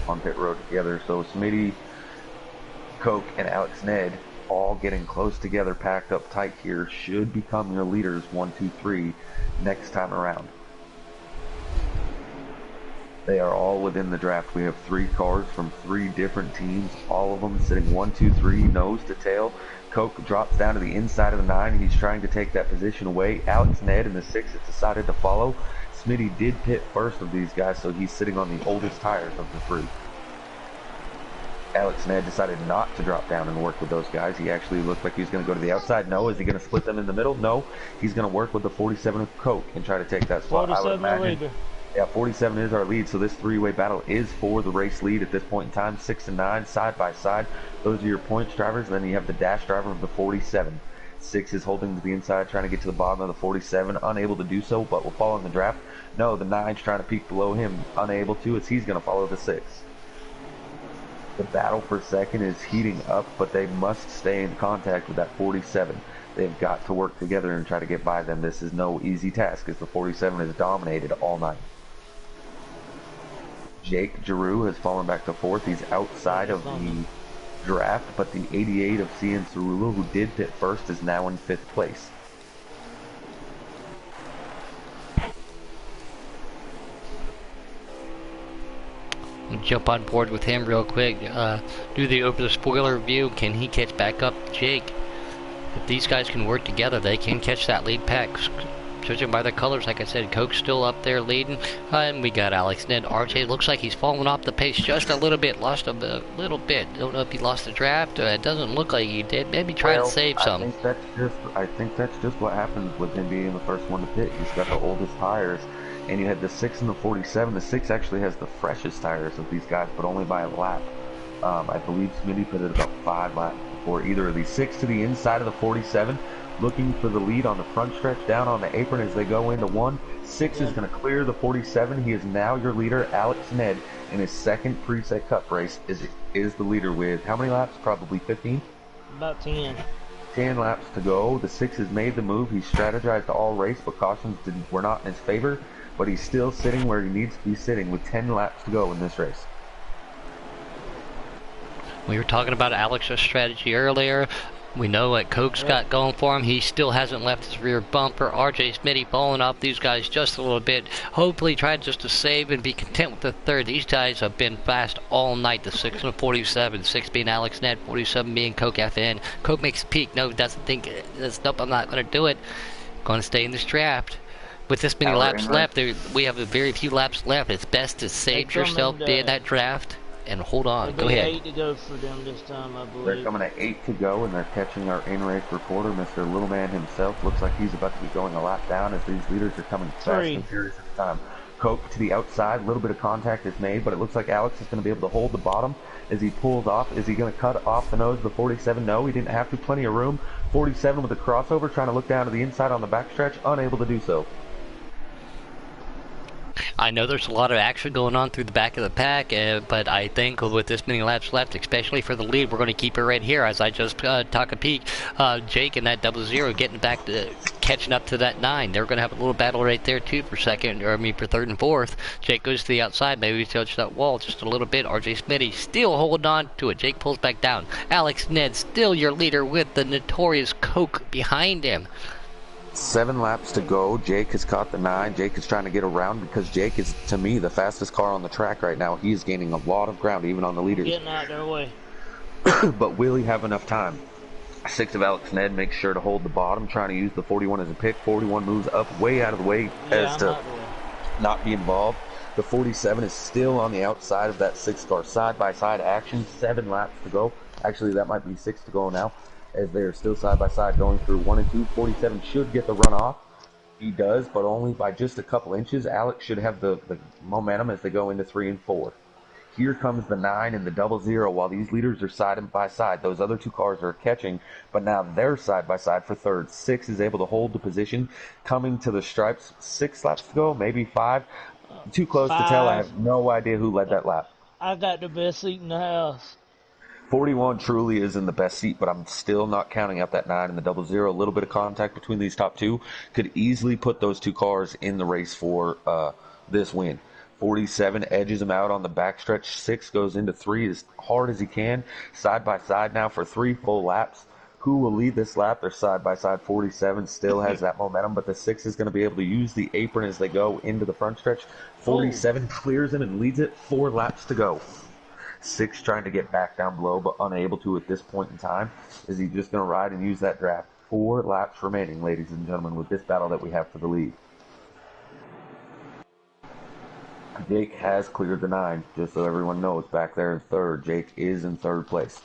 on pit road together. So Smitty, Coke, and Alex Ned all getting close together, packed up tight here, should become your leaders 1, 2, 3 next time around. They are all within the draft. We have 3 cars from 3 different teams, all of them sitting 1, 2, 3 nose to tail. Coke drops down to the inside of the 9. He's trying to take that position away. Alex Ned in the 6 has decided to follow. Smitty did pit first of these guys, so he's sitting on the oldest tires of the 3. Alex Ned decided not to drop down and work with those guys. He actually looked like he was going to go to the outside. No. Is he going to split them in the middle? No. He's going to work with the 47 of Coke and try to take that spot. 47 leader. Yeah, 47 is our lead, so this 3-way battle is for the race lead at this point in time. 6 and 9 side by side. Those are your points drivers. Then you have the dash driver of the 47. 6 is holding to the inside, trying to get to the bottom of the 47, unable to do so, but will follow in the draft. No, the 9's trying to peek below him, unable to, as he's going to follow the 6. The battle for second is heating up, but they must stay in contact with that 47. They've got to work together and try to get by them. This is no easy task, as the 47 has dominated all night. Jake Giroux has fallen back to 4th. He's outside of the draft, but the 88 of Cian Cerullo, who did pit first, is now in 5th place. Jump on board with him real quick. Do the over the spoiler review. Can he catch back up Jake? If these guys can work together, they can catch that lead pack. Judging by the colors, like I said, Coke's still up there leading. And we got Alex Ned. RJ looks like he's fallen off the pace just a little bit. Lost a little bit. Don't know if he lost the draft. It doesn't look like he did. Maybe try to save some. I think that's just what happens with him being the first one to pit. He's got the oldest tires, and you had the 6 and the 47. The 6 actually has the freshest tires of these guys, but only by a lap. I believe Smitty put it about 5 laps before either of these. 6 to the inside of the 47, looking for the lead on the front stretch, down on the apron as they go into 1. 6 is going to clear the 47. He is now your leader. Alex Ned, in his second preset cup race, is the leader with how many laps? Probably 15? About 10. 10 laps to go. The 6 has made the move. He strategized all race, but cautions were not in his favor. But he's still sitting where he needs to be sitting with 10 laps to go in this race. We were talking about Alex's strategy earlier. We know what Coke's got going for him. He still hasn't left his rear bumper. RJ Smitty falling off these guys just a little bit. Hopefully tried just to save and be content with the third. These guys have been fast all night. The 6 and the 47. 6 being Alex Ned, 47 being Coke FN. Coke makes a peak. No, doesn't think, nope, I'm not going to do it. Going to stay in this draft. With this many laps left, we have very few laps left. It's best to save yourself, be in that draft. And hold on, go ahead. 8 to go for them this time, I believe. They're coming at 8 to go, and they're catching our in-race reporter, Mr. Little Man himself. Looks like he's about to be going a lap down as these leaders are coming fast and furious at the time. Coke to the outside, a little bit of contact is made, but it looks like Alex is going to be able to hold the bottom as he pulls off. Is he going to cut off the nose of the 47? No, he didn't have to. Plenty of room. 47 with a crossover, trying to look down to the inside on the backstretch, unable to do so. I know there's a lot of action going on through the back of the pack, but I think with this many laps left, especially for the lead, we're going to keep it right here. As I just took a peek, Jake and that 00 getting back to catching up to that 9. They're going to have a little battle right there too for second, or I mean for third and fourth. Jake goes to the outside, maybe touch that wall just a little bit. RJ Smitty still holding on to it. Jake pulls back down. Alex Ned still your leader with the notorious Coke behind him. 7 laps to go. Jake has caught the 9. Jake is trying to get around because Jake is, to me, the fastest car on the track right now. He is gaining a lot of ground, even on the leaders. Getting out their way. But will he have enough time? 6 of Alex Ned makes sure to hold the bottom, trying to use the 41 as a pick. 41 moves up way out of the way as to not be involved. The 47 is still on the outside of that 6 car side-by-side action. 7 laps to go. Actually, that might be 6 to go now, as they are still side-by-side going through 1 and 2. 47 should get the run off. He does, but only by just a couple inches. Alex should have the momentum as they go into 3 and 4. Here comes the 9 and the 00 while these leaders are side-by-side. Those other 2 cars are catching, but now they're side-by-side for third. 6 is able to hold the position. Coming to the stripes, 6 laps to go, maybe 5. Too close 5. to tell. I have no idea who led that lap. I got the best seat in the house. 41 truly is in the best seat, but I'm still not counting out that 9 and the 00. A little bit of contact between these top 2 could easily put those 2 cars in the race for this win. 47 edges him out on the backstretch. 6 goes into 3 as hard as he can. Side by side now for 3 full laps. Who will lead this lap? They're side by side. 47 still has that momentum, but the 6 is going to be able to use the apron as they go into the front stretch. 47 clears him and leads it. 4 laps to go. 6 trying to get back down below, but unable to at this point in time. Is he just going to ride and use that draft? 4 laps remaining, ladies and gentlemen, with this battle that we have for the lead. Jake has cleared the 9, just so everyone knows. Back there in third. Jake is in third place.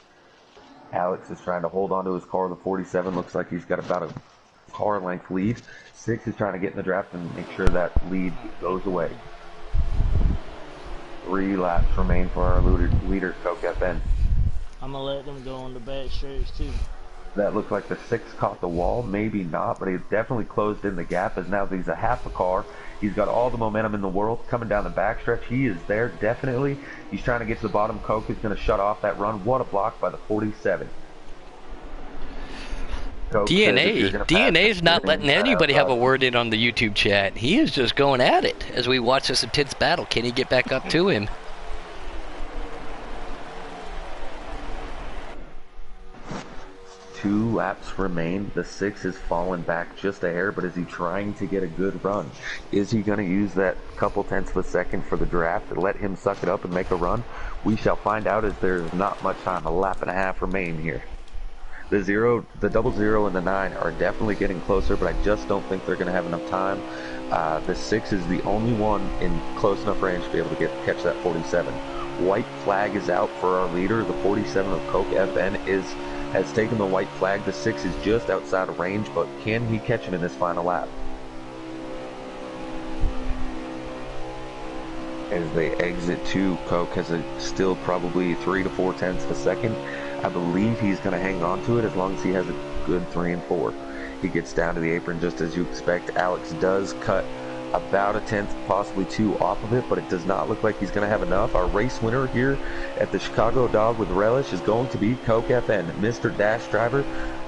Alex is trying to hold on to his car. The 47 looks like he's got about a car length lead. 6 is trying to get in the draft and make sure that lead goes away. 3 laps remain for our leader, Coke FN. I'm going to let them go on the back stretch too. That looked like the 6 caught the wall. Maybe not, but he definitely closed in the gap as now he's a half a car. He's got all the momentum in the world coming down the backstretch. He is there, definitely. He's trying to get to the bottom. Coke is going to shut off that run. What a block by the 47. DNA is not letting anybody have a word in on the YouTube chat. He is just going at it as we watch this intense battle. Can he get back up to him? Two laps remain. The 6 has fallen back just a hair, but is he trying to get a good run? Is he going to use that couple tenths of a second for the draft to let him suck it up and make a run? We shall find out as there's not much time. A lap and a half remain here. The double zero and the 9 are definitely getting closer, but I just don't think they're going to have enough time. The 6 is the only one in close enough range to be able to catch that 47. White flag is out for our leader. The 47 of Coke FN has taken the white flag. The 6 is just outside of range, but can he catch him in this final lap? As they exit 2, Coke has still probably 3 to 4 tenths of a second. I believe he's going to hang on to it as long as he has a good 3 and 4. He gets down to the apron just as you expect. Alex does cut about a tenth, possibly 2 off of it, but it does not look like he's going to have enough. Our race winner here at the Chicago Dog with Relish is going to be Coke FN, Mr. Dash Driver.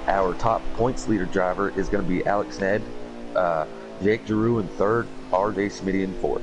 Our top points leader driver is going to be Alex Ned, Jake Giroux in 3rd, RJ Smitty in 4th.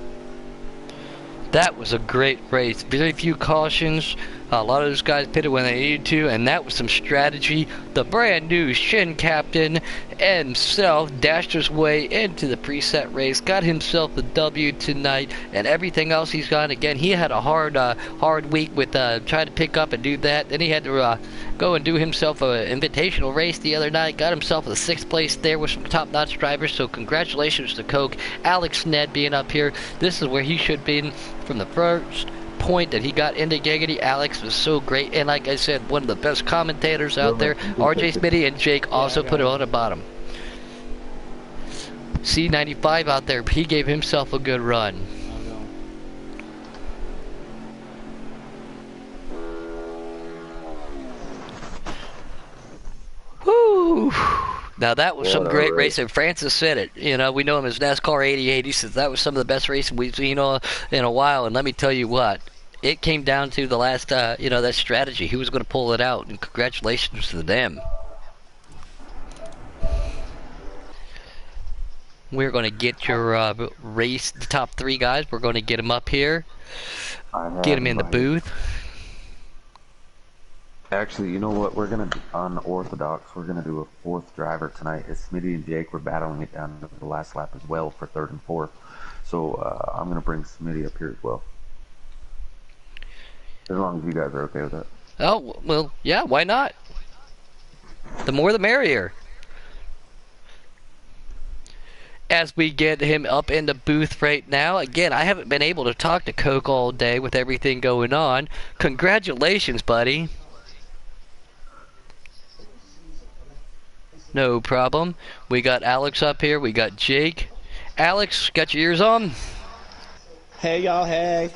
That was a great race. Very few cautions. A lot of those guys pitted when they needed to, and that was some strategy. The brand new Shin captain himself dashed his way into the preset race, got himself the W tonight, and everything else he's got. Again, he had a hard week with trying to pick up and do that. Then he had to go and do himself an invitational race the other night. Got himself a 6th place there with some top-notch drivers. So congratulations to Coke. Alex Ned being up here. This is where he should be from the first point that he got into Giggity. Alex was so great, and like I said, one of the best commentators out there. RJ Smitty and Jake also put it on the bottom. C95 out there, he gave himself a good run. Woo! Now that was some great racing. Francis said it. You know, we know him as NASCAR 88. He says that was some of the best racing we've seen in a while. And let me tell you what, it came down to the last, that strategy. Who was going to pull it out? And congratulations to them. We're going to get your race, the top 3 guys. We're going to get them up here, get them in the booth. Actually, you know what? We're going to, unorthodox, we're going to do a 4th driver tonight. As Smitty and Jake were battling it down to the last lap as well for 3rd and 4th. So I'm going to bring Smitty up here as well. As long as you guys are okay with that. Oh, well, yeah, why not? The more the merrier. As we get him up in the booth right now. Again, I haven't been able to talk to Coke all day with everything going on. Congratulations, buddy. No problem. We got Alex up here. We got Jake. Alex, got your ears on? Hey, y'all. Hey.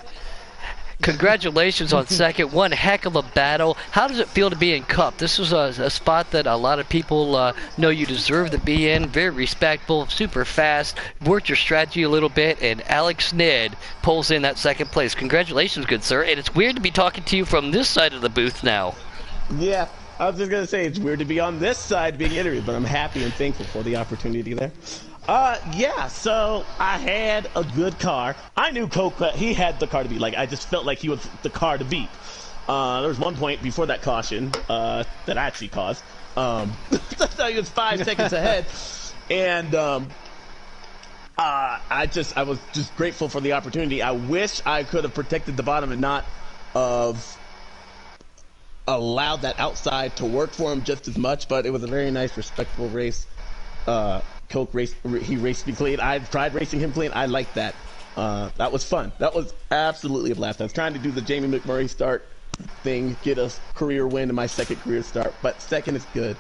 Congratulations on 2nd. One heck of a battle. How does it feel to be in Cup? This was a spot that a lot of people know you deserve to be in. Very respectful, super fast. Worked your strategy a little bit, and Alex Ned pulls in that 2nd place. Congratulations, good sir. And it's weird to be talking to you from this side of the booth now. Yeah, I was just going to say it's weird to be on this side being interviewed, but I'm happy and thankful for the opportunity there. Yeah, so I had a good car. I knew Coke, he had the car to beat. Like, I just felt like he was the car to beat. There was one point before that caution, that I actually caused. So he was 5 seconds ahead. And, I was just grateful for the opportunity. I wish I could have protected the bottom and not have allowed that outside to work for him just as much, but it was a very nice, respectful race. Coke he raced me clean. I tried racing him clean. I liked that. That was fun. That was absolutely a blast. I was trying to do the Jamie McMurray start thing, get a career win in my 2nd career start, but 2nd is good,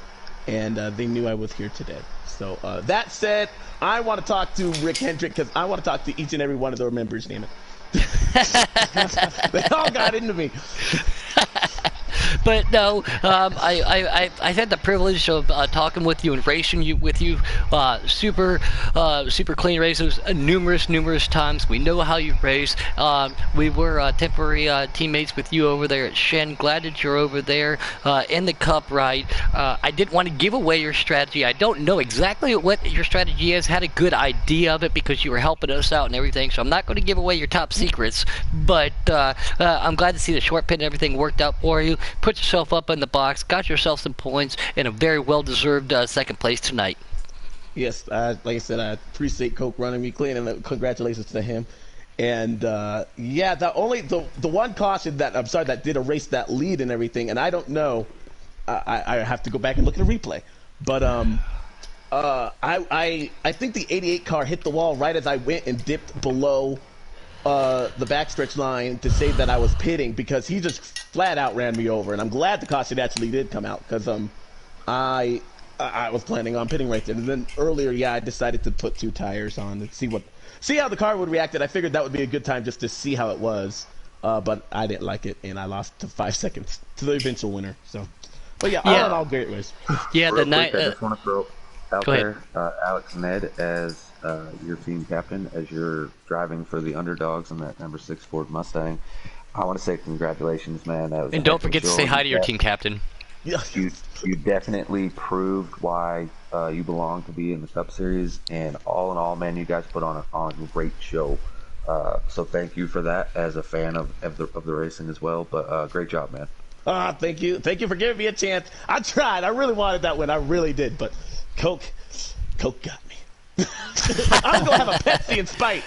and they knew I was here today. So that said, I want to talk to Rick Hendrick because I want to talk to each and every one of their members, damn it. They all got into me. But no, I had the privilege of talking with you and racing with you super clean races numerous times. We know how you race. We were temporary teammates with you over there at Shen. Glad that you're over there in the Cup ride. I didn't want to give away your strategy. I don't know exactly what your strategy is. Had a good idea of it because you were helping us out and everything. So I'm not going to give away your top secrets. But I'm glad to see the short pit and everything worked out for you. Put yourself up in the box, got yourself some points, and a very well-deserved 2nd place tonight. Yes, like I said, I appreciate Coke running me clean, and congratulations to him. And yeah, the one caution that that did erase that lead and everything, and I don't know I have to go back and look at a replay. But I think the 88 car hit the wall right as I went and dipped below the backstretch line to say that I was pitting, because he just flat out ran me over. And I'm glad the caution actually did come out, because I was planning on pitting right there. And then earlier, yeah, I decided to put 2 tires on to see how the car would react. And I figured that would be a good time just to see how it was. But I didn't like it, and I lost to 5 seconds to the eventual winner. So, but yeah, all in all, great race. Yeah, Real the night. quick, I just want to throw out Go there, Alex Ned as your team captain, as you're driving for the underdogs in that number 6 Ford Mustang. I want to say congratulations, man. That was And don't forget to say hi to your team captain. Yeah. You definitely proved why you belong to be in the Cup Series, and all in all, man, you guys put on a great show. So thank you for that as a fan of the racing as well. But great job, man. Thank you for giving me a chance. I tried. I really wanted that win. I really did. But Coke got me. I'm gonna have a Pepsi in spite.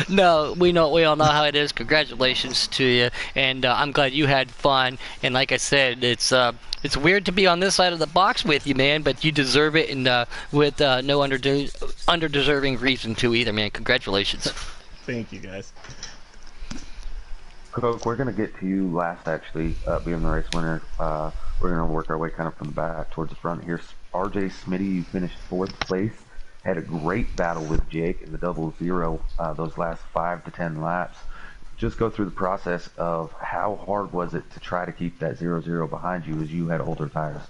No, we all know how it is. Congratulations to you, and I'm glad you had fun. And like I said, it's weird to be on this side of the box with you, man, but you deserve it, and with no underdeserving reason to either, man. Congratulations. Thank you, guys. Coke, we're gonna get to you last, actually, being the race winner. We're gonna work our way kind of from the back towards the front here. RJ Smitty, you finished 4th place. Had a great battle with Jake in the 0-0 those last 5 to 10 laps. Just go through the process of how hard was it to try to keep that 0-0 behind you as you had older tires?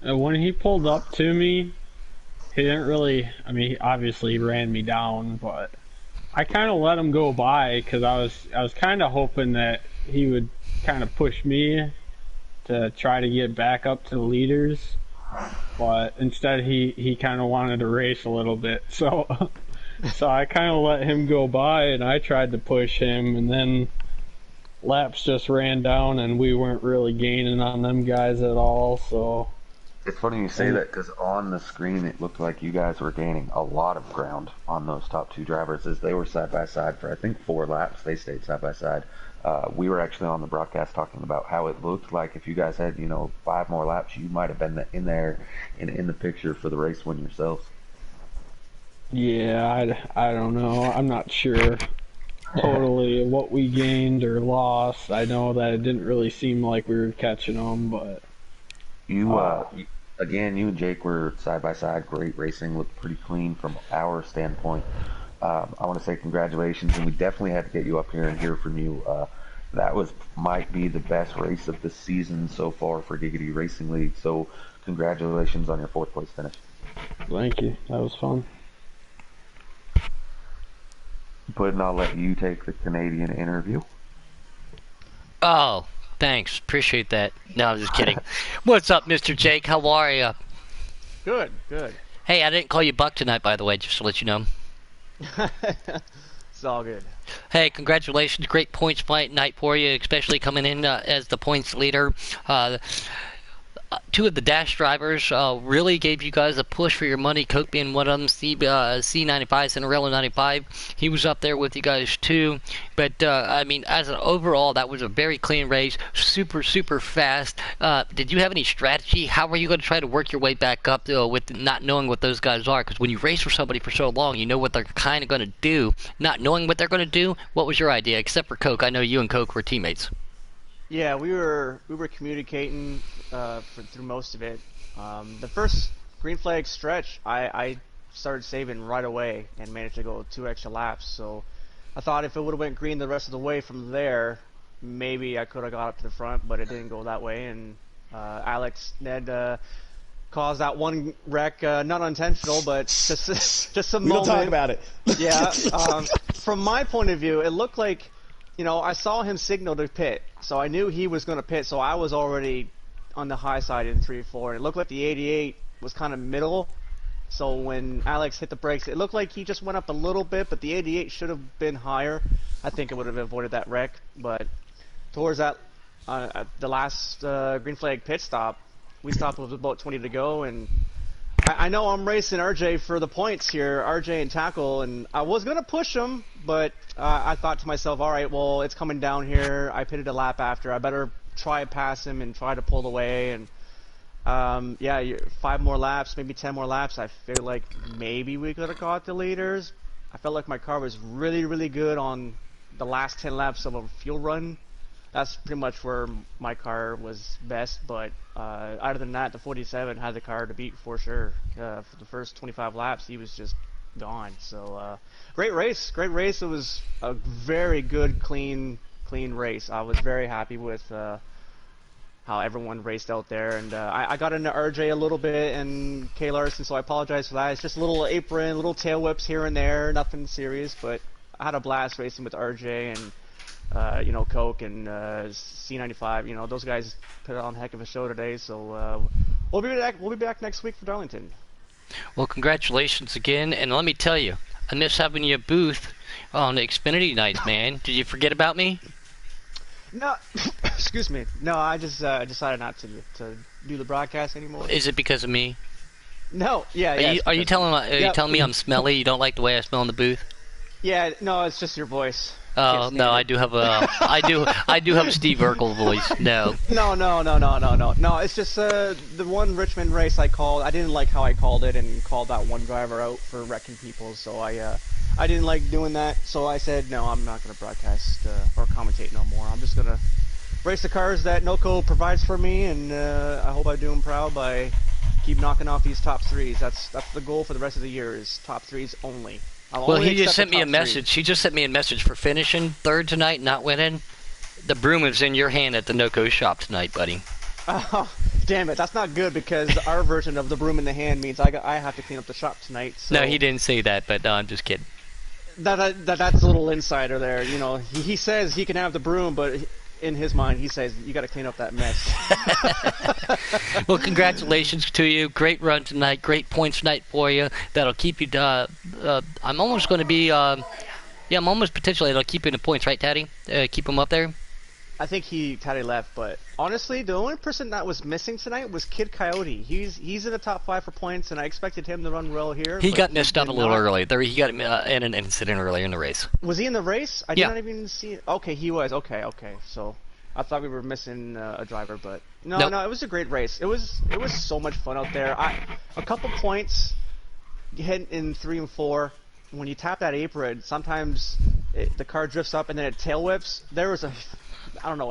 When he pulled up to me, he didn't really, I mean, obviously he ran me down, but I kind of let him go by because I was kind of hoping that he would kind of push me to try to get back up to the leaders. But instead he kind of wanted to race a little bit, so I kind of let him go by, and I tried to push him, and then laps just ran down, and we weren't really gaining on them guys at all. So it's funny you say that, because on the screen it looked like you guys were gaining a lot of ground on those top 2 drivers as they were side by side for I think 4 laps. They stayed side by side. We were actually on the broadcast talking about how it looked like if you guys had 5 more laps, you might have been in there in the picture for the race win yourselves. yeah, I don't know. I'm not sure totally what we gained or lost. I know that it didn't really seem like we were catching them, but Again, you and Jake were side by side. Great racing, looked pretty clean from our standpoint. I want to say congratulations, and we definitely had to get you up here and hear from you. That might be the best race of the season so far for Giggity Racing League. So congratulations on your 4th place finish. thank you. That was fun. But I'll let you take the Canadian interview. Oh, thanks. Appreciate that. No, I'm just kidding. What's up, Mr. Jake? How are you? Good. Hey, I didn't call you Buck tonight, by the way, just to let you know. It's all good. Hey, congratulations. Great points fight night for you, especially coming in as the points leader. 2 of the Dash drivers really gave you guys a push for your money. Coke being one of them, C95, Cinderella 95. He was up there with you guys too. But, I mean, as an overall, that was a very clean race. Super, super fast. Did you have any strategy? How are you going to try to work your way back up with not knowing what those guys are? Because when you race for somebody for so long, you know what they're kind of going to do. Not knowing what they're going to do, what was your idea? Except for Coke. I know you and Coke were teammates. Yeah, we were communicating through most of it. The first green flag stretch, I started saving right away and managed to go 2 extra laps. So I thought if it would have went green the rest of the way from there, maybe I could have got up to the front, but it didn't go that way. And Alex Ned caused that one wreck, not unintentional, but just some We don't moment. talk about it. Yeah. From my point of view, it looked like, I saw him signal to pit, so I knew he was going to pit, so I was already on the high side in 3-4. It looked like the 88 was kind of middle, so when Alex hit the brakes, it looked like he just went up a little bit, but the 88 should have been higher. I think it would have avoided that wreck, but towards that, the last green flag pit stop, we stopped with about 20 to go, and I know I'm racing RJ for the points here, RJ and tackle, and I was gonna push him, but I thought to myself, all right, well, it's coming down here. I pitted a lap after. I better try to pass him and try to pull away. And yeah, 5 more laps, maybe 10 more laps. I feel like maybe we could have caught the leaders. I felt like my car was really, really good on the last 10 laps of a fuel run. That's pretty much where my car was best, but other than that, the 47 had the car to beat for sure. For the first 25 laps, he was just gone. So great race. It was a very good, clean race. I was very happy with how everyone raced out there, and I got into RJ a little bit and Kay Larson, so I apologize for that. It's just a little apron, little tail whips here and there, nothing serious, but I had a blast racing with RJ and you know, Coke and C95. You know, those guys put on a heck of a show today. So we'll be back next week for Darlington. Well, congratulations again, and let me tell you, I miss having you a booth on the Xfinity nights, man. Did you forget about me? No, excuse me. No, I just decided not to do the broadcast anymore. Is it because of me? No, yeah. Are you telling me I'm smelly? You don't like the way I smell in the booth? Yeah, no, it's just your voice. Oh no, I do have I do have a Steve Urkel voice. No. No. It's just the one Richmond race I called. I didn't like how I called it and called that one driver out for wrecking people. So I didn't like doing that. So I said no, I'm not gonna broadcast or commentate no more. I'm just gonna race the cars that NOCO provides for me, and I hope I do them proud by keep knocking off these top threes. That's the goal for the rest of the year, is top threes only. Well, he just sent me a message. He just sent me a message for finishing third tonight, not winning. The broom is in your hand at the NOCO shop tonight, buddy. Oh, damn it. That's not good, because our version of the broom in the hand means I have to clean up the shop tonight. So no, he didn't say that, but no, I'm just kidding. That's a little insider there. You know, he says he can have the broom, but in his mind, he says, you got to clean up that mess. Well, congratulations to you. Great run tonight. Great points tonight for you. That'll keep you, I'm almost going to be, I'm almost potentially, it'll keep you in the points, right, Taddy? Keep them up there? I think Taddy left, but honestly, the only person that was missing tonight was Kid Coyote. He's in the top 5 for points, and I expected him to run well here. He got missed out a little early. He got in an incident earlier in the race. Was he in the race? I did not even see it. Okay, he was. Okay. So I thought we were missing a driver, but no, it was a great race. It was so much fun out there. A couple points hitting in 3 and 4. When you tap that apron, sometimes the car drifts up and then it tail whips. There was a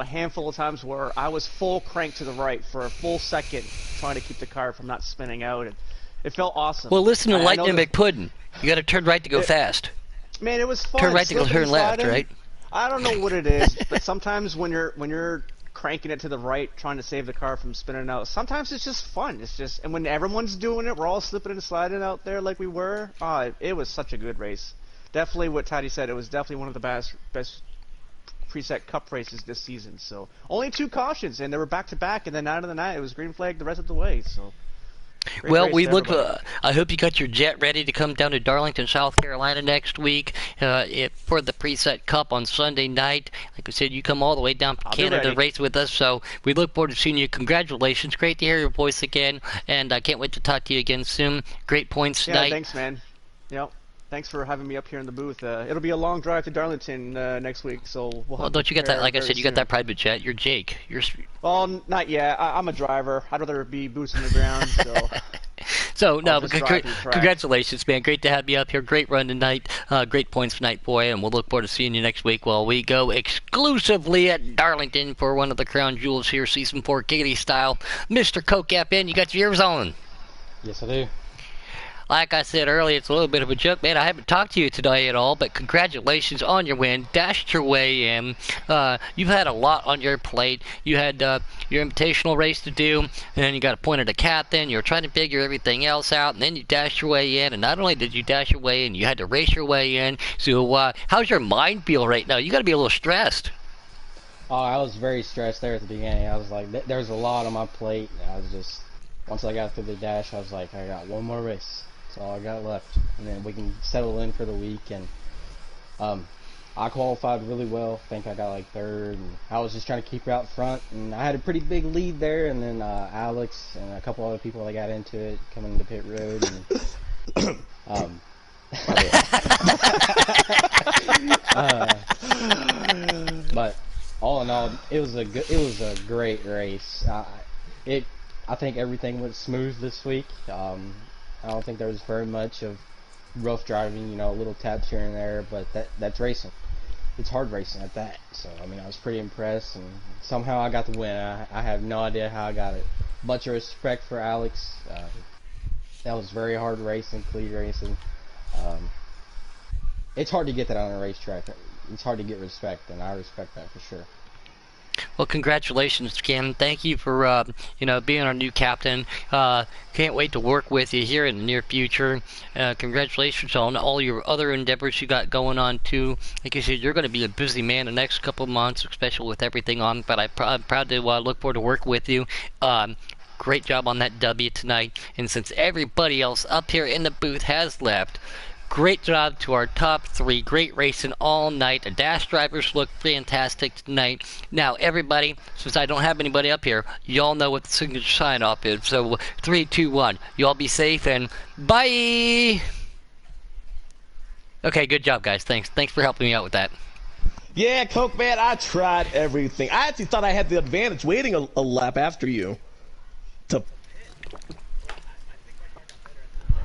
handful of times where I was full crank to the right for a full second trying to keep the car from not spinning out, and it felt awesome. Well, listen to Lightning McPuddin. You got to turn right to go fast. Man, it was fun. Turn right to go turn left, right? I don't know what it is, but sometimes when you're cranking it to the right, trying to save the car from spinning out, sometimes it's just fun. And when everyone's doing it, we're all slipping and sliding out there like we were. It was such a good race. Definitely what Taddy said. It was definitely one of the best preset cup races this season. So only 2 cautions, and they were back to back, and then out of the night it was green flag the rest of the way. So well, we look. I hope you got your jet ready to come down to Darlington, South Carolina next week for the preset cup on Sunday night. Like I said, you come all the way down from Canada to race with us. So we look forward to seeing you. Congratulations! Great to hear your voice again, and I can't wait to talk to you again soon. Great points tonight. Yeah, thanks, man. Yep. Thanks for having me up here in the booth. It'll be a long drive to Darlington next week, so well, don't you get that? Like I said, you got that private jet. You're Jake. Well, not yet. I'm a driver. I'd rather be boots on the ground. So. So no, but congratulations, man. Great to have you up here. Great run tonight. Great points tonight for you, and we'll look forward to seeing you next week while we go exclusively at Darlington for one of the crown jewels here, Season 4 Katie style. Mr. Coke in, you got your ears on. Yes, I do. Like I said earlier, it's a little bit of a joke, man. I haven't talked to you today at all, but congratulations on your win. Dashed your way in. You've had a lot on your plate. You had your invitational race to do, and then you got appointed a captain. You were trying to figure everything else out, and then you dashed your way in. And not only did you dash your way in, you had to race your way in. So how's your mind feel right now? You got to be a little stressed. Oh, I was very stressed there at the beginning. I was like, there's a lot on my plate. I was just, once I got through the dash, I was like, I got one more race. All I got left, and then we can settle in for the week. And I qualified really well. I think I got like third. And I was just trying to keep her out front, and I had a pretty big lead there. And then Alex and a couple other people that got into it coming into pit road. And, but all in all, it was a great race. I think everything went smooth this week. I don't think there was very much of rough driving, little taps here and there, but that's racing. It's hard racing at that. So I mean, I was pretty impressed, and somehow I got the win. I have no idea how I got it. Much respect for Alex. That was very hard racing, clean racing. It's hard to get that on a racetrack. It's hard to get respect, and I respect that for sure. Well, congratulations, Cam. Thank you for being our new captain. Can't wait to work with you here in the near future. Congratulations on all your other endeavors you got going on too. Like I said, you're going to be a busy man the next couple of months, especially with everything on. But I'm proud to look forward to work with you. Great job on that W tonight. And since everybody else up here in the booth has left, great job to our top three. Great racing all night. The dash drivers look fantastic tonight. Now, everybody, since I don't have anybody up here, y'all know what the signature sign-off is. So, 3, 2, 1. Y'all be safe and bye! Okay, good job, guys. Thanks for helping me out with that. Yeah, Coke, man, I tried everything. I actually thought I had the advantage waiting a lap after you to